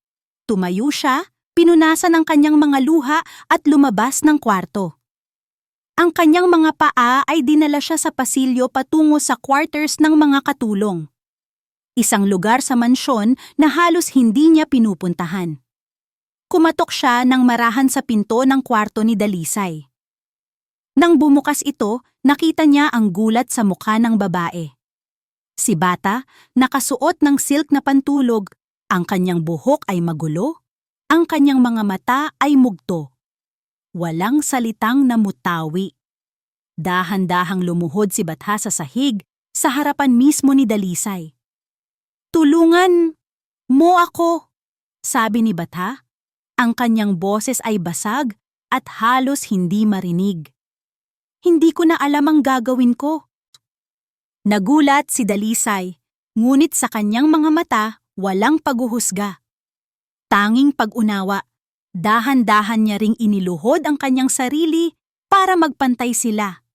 Tumayo siya, pinunasan ang kanyang mga luha at lumabas ng kwarto. Ang kanyang mga paa ay dinala siya sa pasilyo patungo sa quarters ng mga katulong. Isang lugar sa mansyon na halos hindi niya pinupuntahan. Kumatok siya nang marahan sa pinto ng kwarto ni Dalisay. Nang bumukas ito, nakita niya ang gulat sa mukha ng babae. Si Bata, nakasuot ng silk na pantulog, ang kanyang buhok ay magulo, ang kanyang mga mata ay mugto. Walang salitang namutawi. Dahan-dahang lumuhod si Bata sa sahig sa harapan mismo ni Dalisay. "Tulungan mo ako," sabi ni Bata. Ang kanyang boses ay basag at halos hindi marinig. "Hindi ko na alam ang gagawin ko." Nagulat si Dalisay, ngunit sa kanyang mga mata walang paghuhusga. Tanging pag-unawa. Dahan-dahan niya ring iniluhod ang kanyang sarili para magpantay sila.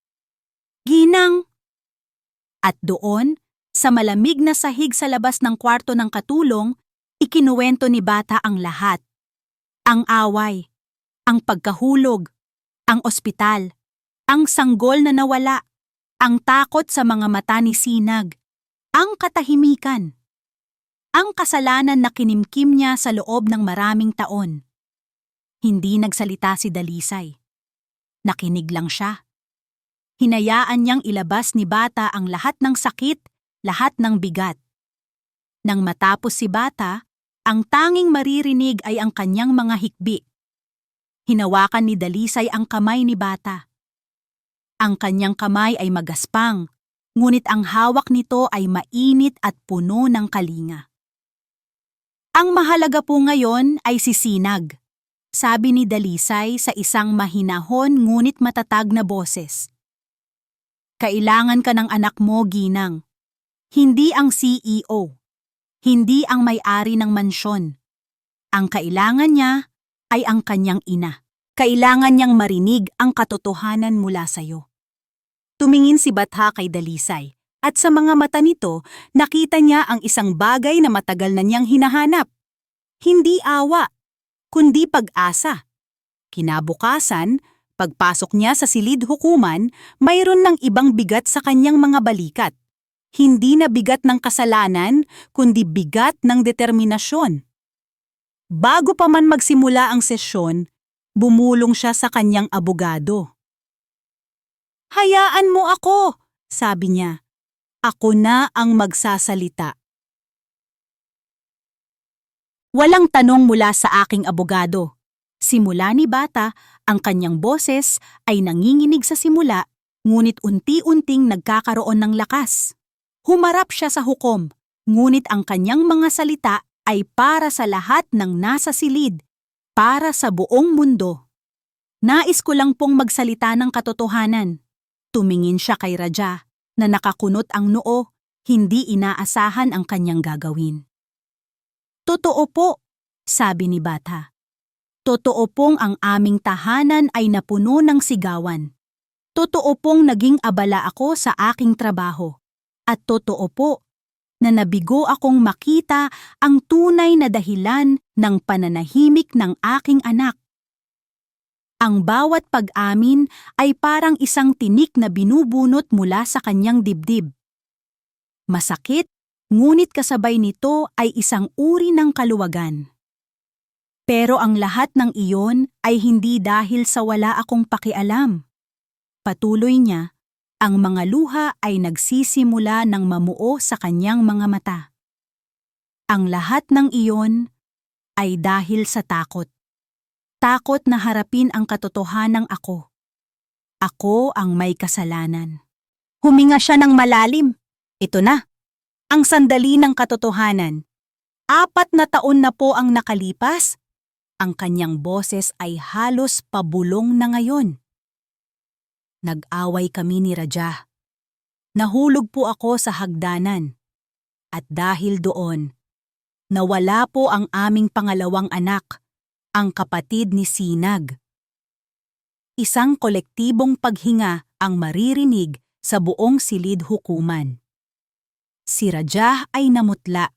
"Ginang!" At doon, sa malamig na sahig sa labas ng kwarto ng katulong, ikinuwento ni Bata ang lahat. Ang away, ang pagkahulog, ang ospital, ang sanggol na nawala, ang takot sa mga mata ni Sinag, ang katahimikan, ang kasalanan na kinimkim niya sa loob ng maraming taon. Hindi nagsalita si Dalisay. Nakinig lang siya. Hinayaan niyang ilabas ni Bata ang lahat ng sakit, lahat ng bigat. Nang matapos si Bata, ang tanging maririnig ay ang kanyang mga hikbi. Hinawakan ni Dalisay ang kamay ni Bata. Ang kanyang kamay ay magaspang, ngunit ang hawak nito ay mainit at puno ng kalinga. "Ang mahalaga po ngayon ay si Sinag," sabi ni Dalisay sa isang mahinahon ngunit matatag na boses. "Kailangan ka ng anak mo, Ginang. Hindi ang CEO. Hindi ang may-ari ng mansyon. Ang kailangan niya ay ang kanyang ina. Kailangan niyang marinig ang katotohanan mula sa iyo." Tumingin si Bata kay Dalisay, at sa mga mata nito, nakita niya ang isang bagay na matagal na niyang hinahanap. Hindi awa, kundi pag-asa. Kinabukasan, pagpasok niya sa silid hukuman, mayroon ng ibang bigat sa kanyang mga balikat. Hindi na bigat ng kasalanan, kundi bigat ng determinasyon. Bago pa man magsimula ang sesyon, bumulong siya sa kanyang abogado. "Hayaan mo ako," sabi niya. "Ako na ang magsasalita." Walang tanong mula sa aking abogado. Simula ni Bata, ang kanyang boses ay nanginginig sa simula, ngunit unti-unting nagkakaroon ng lakas. Humarap siya sa hukom, ngunit ang kanyang mga salita ay para sa lahat ng nasa silid, para sa buong mundo. "Nais ko lang pong magsalita ng katotohanan." Tumingin siya kay Raja, na nakakunot ang noo, hindi inaasahan ang kanyang gagawin. "Totoo po," sabi ni Bata. Totoo pong ang aming tahanan ay napuno ng sigawan. Totoo pong naging abala ako sa aking trabaho. At totoo po na nabigo akong makita ang tunay na dahilan ng pananahimik ng aking anak. Ang bawat pag-amin ay parang isang tinik na binubunot mula sa kanyang dibdib. Masakit, ngunit kasabay nito ay isang uri ng kaluwagan. Pero ang lahat ng iyon ay hindi dahil sa wala akong pakialam. Patuloy niya, ang mga luha ay nagsisimula ng mamuo sa kanyang mga mata. Ang lahat ng iyon ay dahil sa takot. Takot na harapin ang katotohanang ako. Ako ang may kasalanan. Huminga siya ng malalim. Ito na, ang sandali ng katotohanan. 4 na taon na po ang nakalipas. Ang kanyang boses ay halos pabulong na ngayon. Nag-away kami ni Raja. Nahulog po ako sa hagdanan. At dahil doon, nawala po ang aming pangalawang anak, ang kapatid ni Sinag. Isang kolektibong paghinga ang maririnig sa buong silid hukuman. Si Raja ay namutla.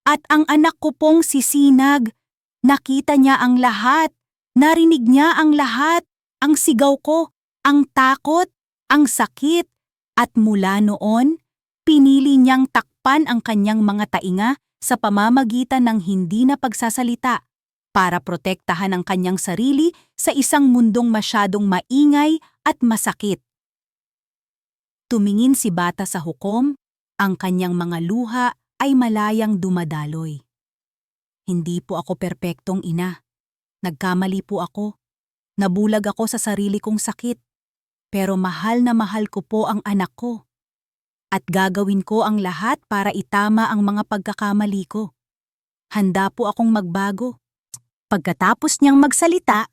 At ang anak ko pong si Sinag, nakita niya ang lahat, narinig niya ang lahat, ang sigaw ko, ang takot, ang sakit, at mula noon, pinili niyang takpan ang kanyang mga tainga sa pamamagitan ng hindi na pagsasalita para protektahan ang kanyang sarili sa isang mundong masyadong maingay at masakit. Tumingin si Bata sa hukom, ang kanyang mga luha ay malayang dumadaloy. Hindi po ako perpektong ina. Nagkamali po ako. Nabulag ako sa sarili kong sakit. Pero mahal na mahal ko po ang anak ko. At gagawin ko ang lahat para itama ang mga pagkakamali ko. Handa po akong magbago. Pagkatapos niyang magsalita,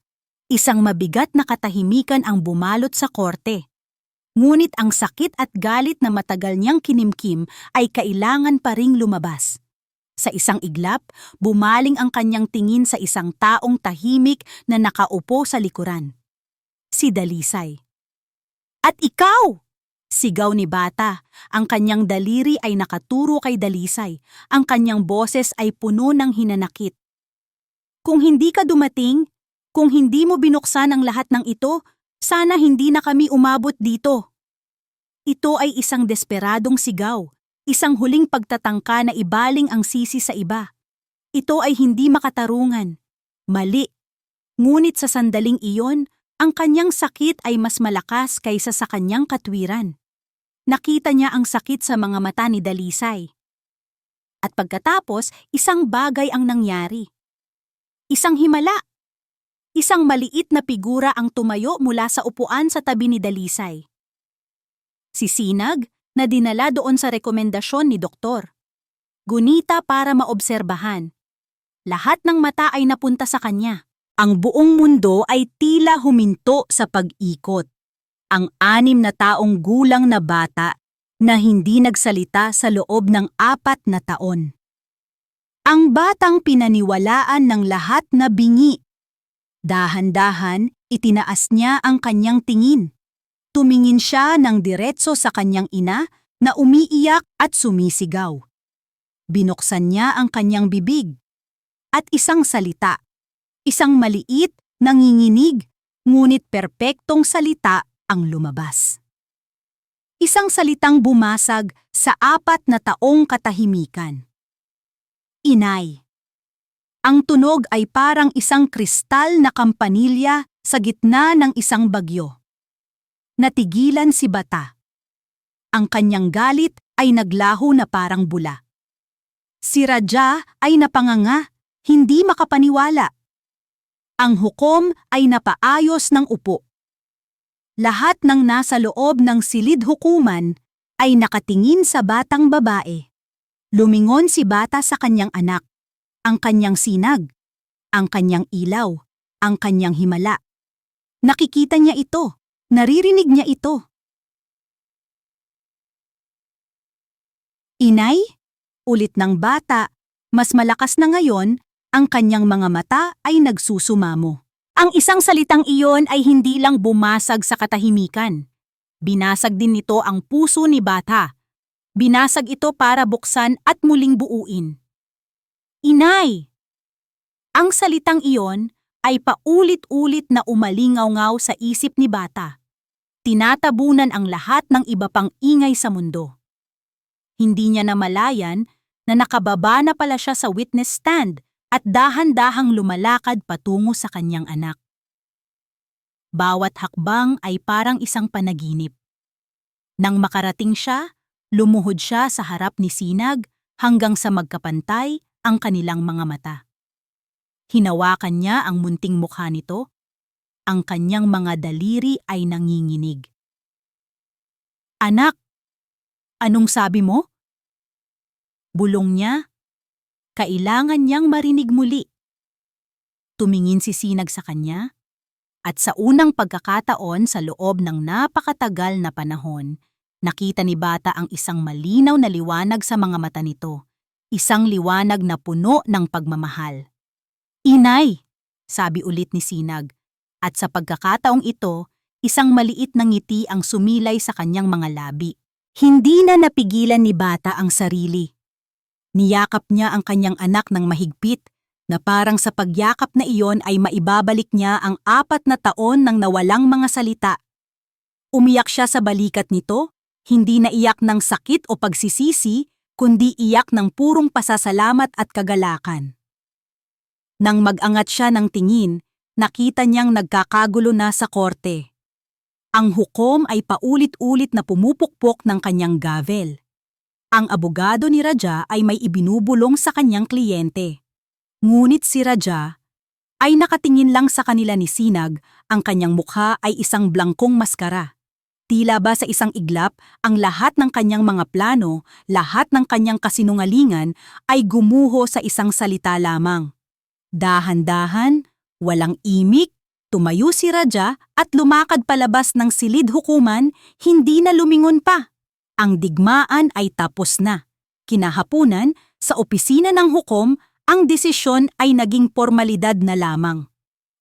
isang mabigat na katahimikan ang bumalot sa korte. Ngunit ang sakit at galit na matagal niyang kinimkim ay kailangan pa ring lumabas. Sa isang iglap, bumaling ang kanyang tingin sa isang taong tahimik na nakaupo sa likuran. Si Dalisay. At ikaw! Sigaw ni Bata. Ang kanyang daliri ay nakaturo kay Dalisay. Ang kanyang boses ay puno ng hinanakit. Kung hindi ka dumating, kung hindi mo binuksan ang lahat ng ito, sana hindi na kami umabot dito. Ito ay isang desperadong sigaw, isang huling pagtatangka na ibaling ang sisi sa iba. Ito ay hindi makatarungan. Mali. Ngunit sa sandaling iyon, ang kanyang sakit ay mas malakas kaysa sa kanyang katwiran. Nakita niya ang sakit sa mga mata ni Dalisay. At pagkatapos, isang bagay ang nangyari. Isang himala. Isang maliit na figura ang tumayo mula sa upuan sa tabi ni Dalisay. Si Sinag na dinala doon sa rekomendasyon ni doktor. Gunita para maobserbahan. Lahat ng mata ay napunta sa kanya. Ang buong mundo ay tila huminto sa pag-ikot. Ang 6 na taong gulang na bata na hindi nagsalita sa loob ng 4 na taon. Ang batang pinaniwalaan ng lahat na bingi. Dahan-dahan, itinaas niya ang kanyang tingin. Tumingin siya ng diretso sa kanyang ina na umiiyak at sumisigaw. Binuksan niya ang kanyang bibig. At isang salita. Isang maliit, nanginginig, ngunit perpektong salita ang lumabas. Isang salitang bumasag sa 4 na taong katahimikan. Inay. Ang tunog ay parang isang kristal na kampanilya sa gitna ng isang bagyo. Natigilan si Bata. Ang kanyang galit ay naglaho na parang bula. Si Raja ay napanganga, hindi makapaniwala. Ang hukom ay napaayos ng upo. Lahat ng nasa loob ng silid hukuman ay nakatingin sa batang babae. Lumingon si Bata sa kanyang anak, ang kanyang sinag, ang kanyang ilaw, ang kanyang himala. Nakikita niya ito, naririnig niya ito. Inay, ulit ng bata, mas malakas na ngayon, Ang kanyang mga mata ay nagsusumamo. Ang isang salitang iyon ay hindi lang bumasag sa katahimikan. Binasag din nito ang puso ni Bata. Binasag ito para buksan at muling buuin. Inay! Ang salitang iyon ay paulit-ulit na umalingaw-ngaw sa isip ni Bata. Tinatabunan ang lahat ng iba pang ingay sa mundo. Hindi niya namalayan na nakababa na pala siya sa witness stand at dahan-dahang lumalakad patungo sa kanyang anak. Bawat hakbang ay parang isang panaginip. Nang makarating siya, lumuhod siya sa harap ni Sinag hanggang sa magkapantay ang kanilang mga mata. Hinawakan niya ang munting mukha nito. Ang kanyang mga daliri ay nanginginig. Anak, anong sabi mo? Bulong niya. Kailangan niyang marinig muli. Tumingin si Sinag sa kanya, at sa unang pagkakataon sa loob ng napakatagal na panahon, nakita ni Bata ang isang malinaw na liwanag sa mga mata nito, isang liwanag na puno ng pagmamahal. Inay, sabi ulit ni Sinag, at sa pagkakataong ito, isang maliit na ngiti ang sumilay sa kanyang mga labi. Hindi na napigilan ni Bata ang sarili. Niyakap niya ang kanyang anak ng mahigpit, na parang sa pagyakap na iyon ay maibabalik niya ang 4 na taon ng nawalang mga salita. Umiyak siya sa balikat nito, hindi na iyak ng sakit o pagsisisi, kundi iyak ng purong pasasalamat at kagalakan. Nang mag-angat siya ng tingin, nakita niyang nagkakagulo na sa korte. Ang hukom ay paulit-ulit na pumupukpok ng kanyang gavel. Ang abogado ni Raja ay may ibinubulong sa kanyang kliyente. Ngunit si Raja ay nakatingin lang sa kanila ni Sinag, ang kanyang mukha ay isang blangkong maskara. Tila ba sa isang iglap, ang lahat ng kanyang mga plano, lahat ng kanyang kasinungalingan ay gumuho sa isang salita lamang. Dahan-dahan, walang imik, tumayo si Raja at lumakad palabas ng silid hukuman, hindi na lumingon pa. Ang digmaan ay tapos na. Kinahapunan, sa opisina ng hukom, ang desisyon ay naging formalidad na lamang.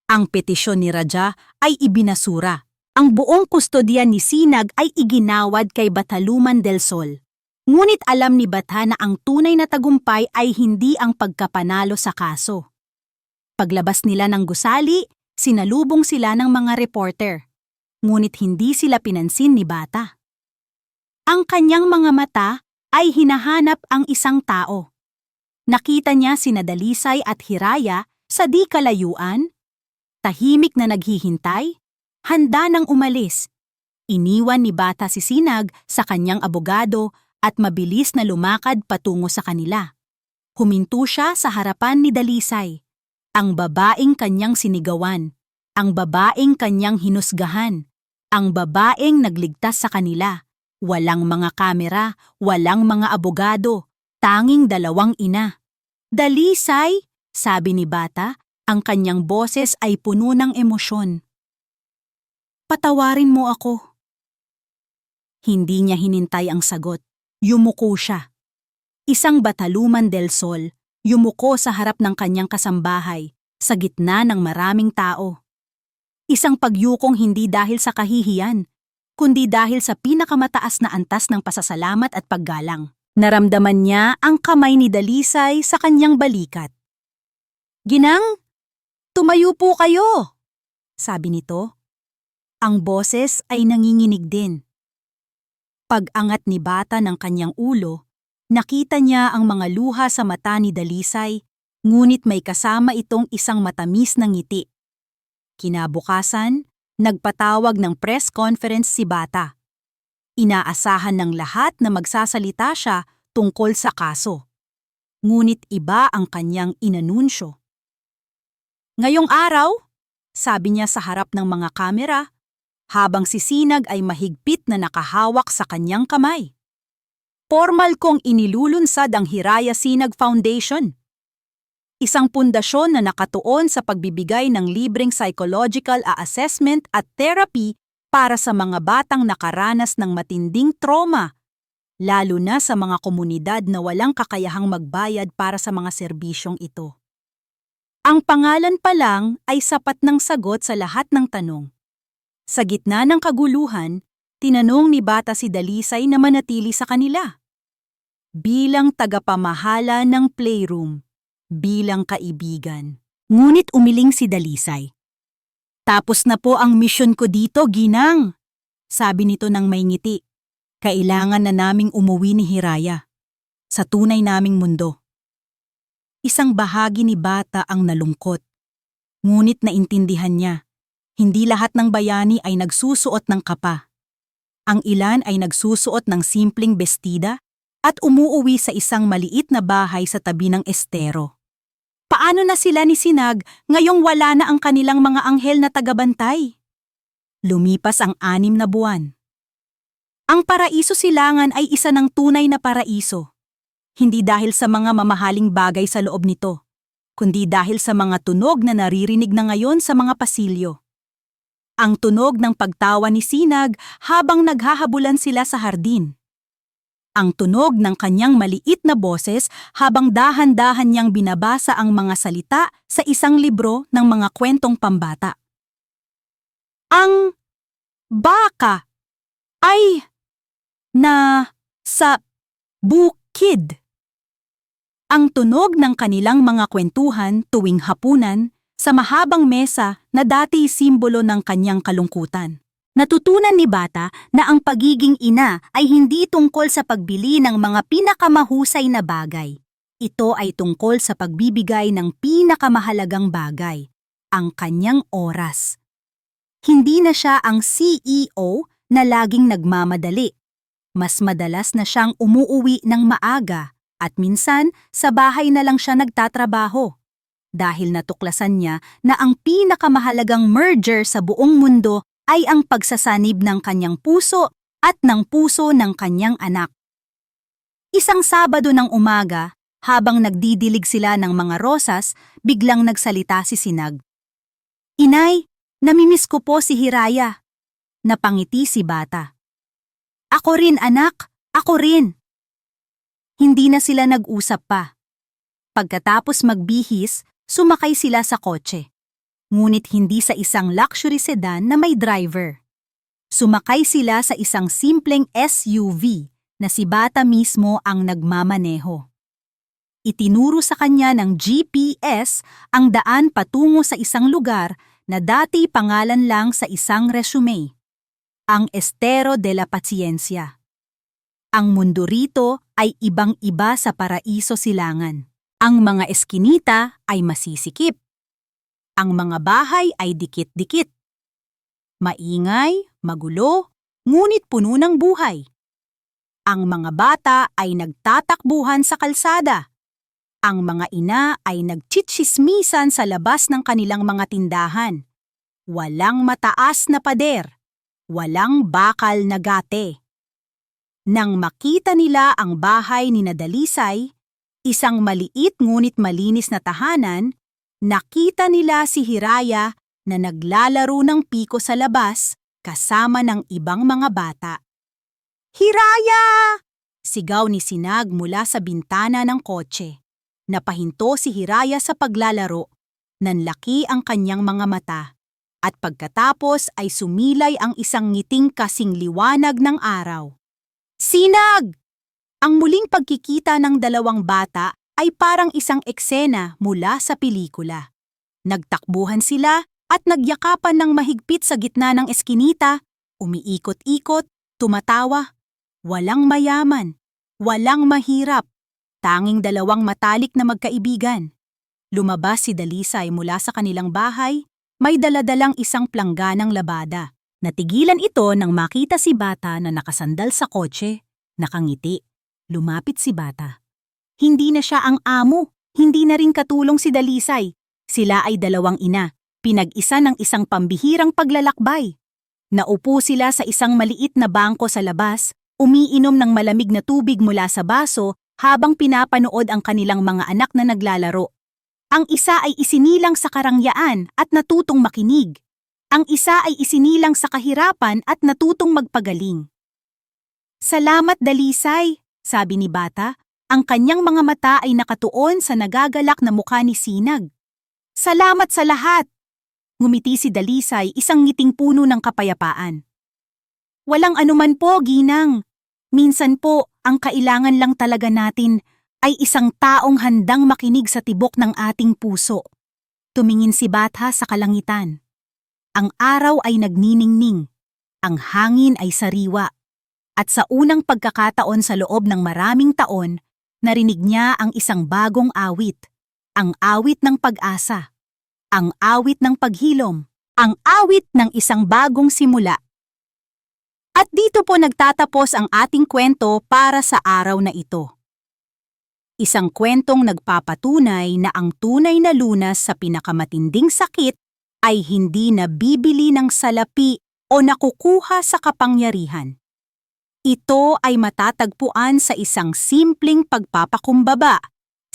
Ang petisyon ni Raja ay ibinasura. Ang buong kustodya ni Sinag ay iginawad kay Bataluman del Sol. Ngunit alam ni Bata na ang tunay na tagumpay ay hindi ang pagkapanalo sa kaso. Paglabas nila ng gusali, sinalubong sila ng mga reporter. Ngunit hindi sila pinansin ni Bata. Ang kanyang mga mata ay hinahanap ang isang tao. Nakita niya sina Dalisay at Hiraya sa di kalayuan, tahimik na naghihintay, handa nang umalis. Iniwan ni Bata si Sinag sa kanyang abogado at mabilis na lumakad patungo sa kanila. Huminto siya sa harapan ni Dalisay, ang babaeng kanyang sinigawan, ang babaeng kanyang hinusgahan, ang babaeng nagligtas sa kanila. Walang mga kamera, walang mga abogado, tanging 2 ina. Dalisay, sabi ni Bata, ang kanyang boses ay puno ng emosyon. Patawarin mo ako. Hindi niya hinintay ang sagot. Yumuko siya. Isang Bataluman del Sol, yumuko sa harap ng kanyang kasambahay, sa gitna ng maraming tao. Isang pagyukong hindi dahil sa kahihiyan, kundi dahil sa pinakamataas na antas ng pasasalamat at paggalang. Naramdaman niya ang kamay ni Dalisay sa kanyang balikat. Ginang, tumayo po kayo, sabi nito. Ang boses ay nanginginig din. Pag-angat ni Bata ng kanyang ulo, nakita niya ang mga luha sa mata ni Dalisay, ngunit may kasama itong isang matamis na ngiti. Kinabukasan, nagpatawag ng press conference si Bata. Inaasahan ng lahat na magsasalita siya tungkol sa kaso. Ngunit iba ang kanyang inanunsyo. Ngayong araw, sabi niya sa harap ng mga kamera, habang si Sinag ay mahigpit na nakahawak sa kanyang kamay. Formal kong inilulunsad ang Hiraya Sinag Foundation. Isang pundasyon na nakatuon sa pagbibigay ng libreng psychological assessment at therapy para sa mga batang nakaranas ng matinding trauma, lalo na sa mga komunidad na walang kakayahang magbayad para sa mga serbisyong ito. Ang pangalan pa lang ay sapat ng sagot sa lahat ng tanong. Sa gitna ng kaguluhan, tinanong ni Bata si Dalisay na manatili sa kanila. Bilang tagapamahala ng playroom, bilang kaibigan. Ngunit umiling si Dalisay. Tapos na po ang misyon ko dito, Ginang. Sabi nito ng may ngiti. Kailangan na naming umuwi ni Hiraya sa tunay naming mundo. Isang bahagi ni Bata ang nalungkot. Ngunit naintindihan niya, hindi lahat ng bayani ay nagsusuot ng kapa. Ang ilan ay nagsusuot ng simpleng bestida at umuuwi sa isang maliit na bahay sa tabi ng estero. Paano na sila ni Sinag ngayong wala na ang kanilang mga anghel na tagabantay? Lumipas ang 6 na buwan. Ang Paraiso Silangan ay isa ng tunay na paraiso. Hindi dahil sa mga mamahaling bagay sa loob nito, kundi dahil sa mga tunog na naririnig na ngayon sa mga pasilyo. Ang tunog ng pagtawa ni Sinag habang naghahabulan sila sa hardin. Ang tunog ng kanyang maliit na boses habang dahan-dahan niyang binabasa ang mga salita sa isang libro ng mga kwentong pambata. Ang baka ay sa bukid. Ang tunog ng kanilang mga kwentuhan tuwing hapunan sa mahabang mesa na dati simbolo ng kanyang kalungkutan. Natutunan ni Bata na ang pagiging ina ay hindi tungkol sa pagbili ng mga pinakamahusay na bagay. Ito ay tungkol sa pagbibigay ng pinakamahalagang bagay, ang kanyang oras. Hindi na siya ang CEO na laging nagmamadali. Mas madalas na siyang umuuwi ng maaga at minsan sa bahay na lang siya nagtatrabaho. Dahil natuklasan niya na ang pinakamahalagang merger sa buong mundo ay ang pagsasanib ng kanyang puso at ng puso ng kanyang anak. Isang Sabado ng umaga, habang nagdidilig sila ng mga rosas, biglang nagsalita si Sinag. Inay, namimiss ko po si Hiraya. Napangiti si Bata. Ako rin anak, ako rin. Hindi na sila nag-usap pa. Pagkatapos magbihis, sumakay sila sa kotse. Ngunit hindi sa isang luxury sedan na may driver. Sumakay sila sa isang simpleng SUV na si Bata mismo ang nagmamaneho. Itinuro sa kanya ng GPS ang daan patungo sa isang lugar na dati pangalan lang sa isang resume, ang Estero de la Paciencia. Ang mundo rito ay ibang-iba sa Paraiso Silangan. Ang mga eskinita ay masisikip. Ang mga bahay ay dikit-dikit. Maingay, magulo, ngunit puno ng buhay. Ang mga bata ay nagtatakbuhan sa kalsada. Ang mga ina ay nagtsitsismisan sa labas ng kanilang mga tindahan. Walang mataas na pader. Walang bakal na gate. Nang makita nila ang bahay ni Dalisay, isang maliit ngunit malinis na tahanan, nakita nila si Hiraya na naglalaro ng piko sa labas kasama ng ibang mga bata. Hiraya! Sigaw ni Sinag mula sa bintana ng kotse. Napahinto si Hiraya sa paglalaro. Nanlaki ang kanyang mga mata. At pagkatapos ay sumilay ang isang ngiting kasing liwanag ng araw. Sinag! Ang muling pagkikita ng dalawang bata ay parang isang eksena mula sa pelikula. Nagtakbuhan sila at nagyakapan ng mahigpit sa gitna ng eskinita, umiikot-ikot, tumatawa. Walang mayaman, walang mahirap, tanging dalawang matalik na magkaibigan. Lumabas si Dalisay mula sa kanilang bahay, may daladalang isang plangganang labada. Natigilan ito nang makita si Bata na nakasandal sa kotse, nakangiti. Lumapit si Bata. Hindi na siya ang amo, hindi na rin katulong si Dalisay. Sila ay dalawang ina, pinag-isa ng isang pambihirang paglalakbay. Naupo sila sa isang maliit na bangko sa labas, umiinom ng malamig na tubig mula sa baso habang pinapanood ang kanilang mga anak na naglalaro. Ang isa ay isinilang sa karangyaan at natutong makinig. Ang isa ay isinilang sa kahirapan at natutong magpagaling. Salamat, Dalisay, sabi ni Bata. Ang kanyang mga mata ay nakatuon sa nagagalak na mukha ni Sinag. Salamat sa lahat! Ngumiti si Dalisay, isang ngiting puno ng kapayapaan. Walang anuman po, Ginang. Minsan po, ang kailangan lang talaga natin ay isang taong handang makinig sa tibok ng ating puso. Tumingin si Batha sa kalangitan. Ang araw ay nagniningning. Ang hangin ay sariwa. At sa unang pagkakataon sa loob ng maraming taon, narinig niya ang isang bagong awit. Ang awit ng pag-asa. Ang awit ng paghilom. Ang awit ng isang bagong simula. At dito po nagtatapos ang ating kwento para sa araw na ito. Isang kwentong nagpapatunay na ang tunay na lunas sa pinakamatinding sakit ay hindi nabibili ng salapi o nakukuha sa kapangyarihan. Ito ay matatagpuan sa isang simpleng pagpapakumbaba,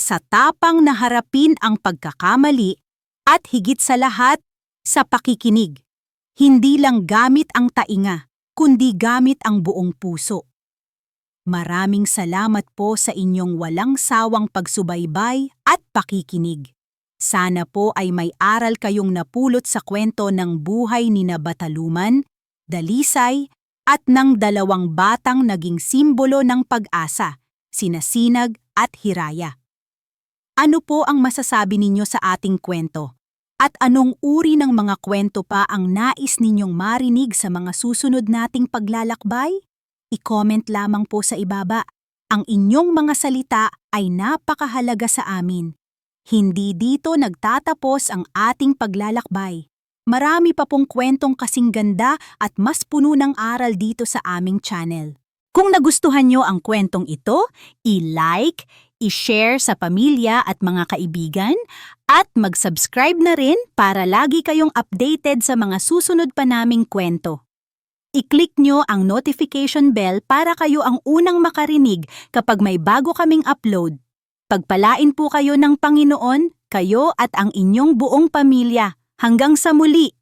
sa tapang na harapin ang pagkakamali at higit sa lahat, sa pakikinig. Hindi lang gamit ang tainga, kundi gamit ang buong puso. Maraming salamat po sa inyong walang sawang pagsubaybay at pakikinig. Sana po ay may aral kayong napulot sa kwento ng buhay ni na Bataluman, Dalisay, at ng dalawang batang naging simbolo ng pag-asa, sina Sinag at Hiraya. Ano po ang masasabi ninyo sa ating kwento? At anong uri ng mga kwento pa ang nais ninyong marinig sa mga susunod nating paglalakbay? I-comment lamang po sa ibaba. Ang inyong mga salita ay napakahalaga sa amin. Hindi dito nagtatapos ang ating paglalakbay. Marami pa pong kwentong kasing ganda at mas puno ng aral dito sa aming channel. Kung nagustuhan nyo ang kwentong ito, i-like, i-share sa pamilya at mga kaibigan, at mag-subscribe na rin para lagi kayong updated sa mga susunod pa naming kwento. I-click nyo ang notification bell para kayo ang unang makarinig kapag may bago kaming upload. Pagpalain po kayo ng Panginoon, kayo at ang inyong buong pamilya. Hanggang sa muli!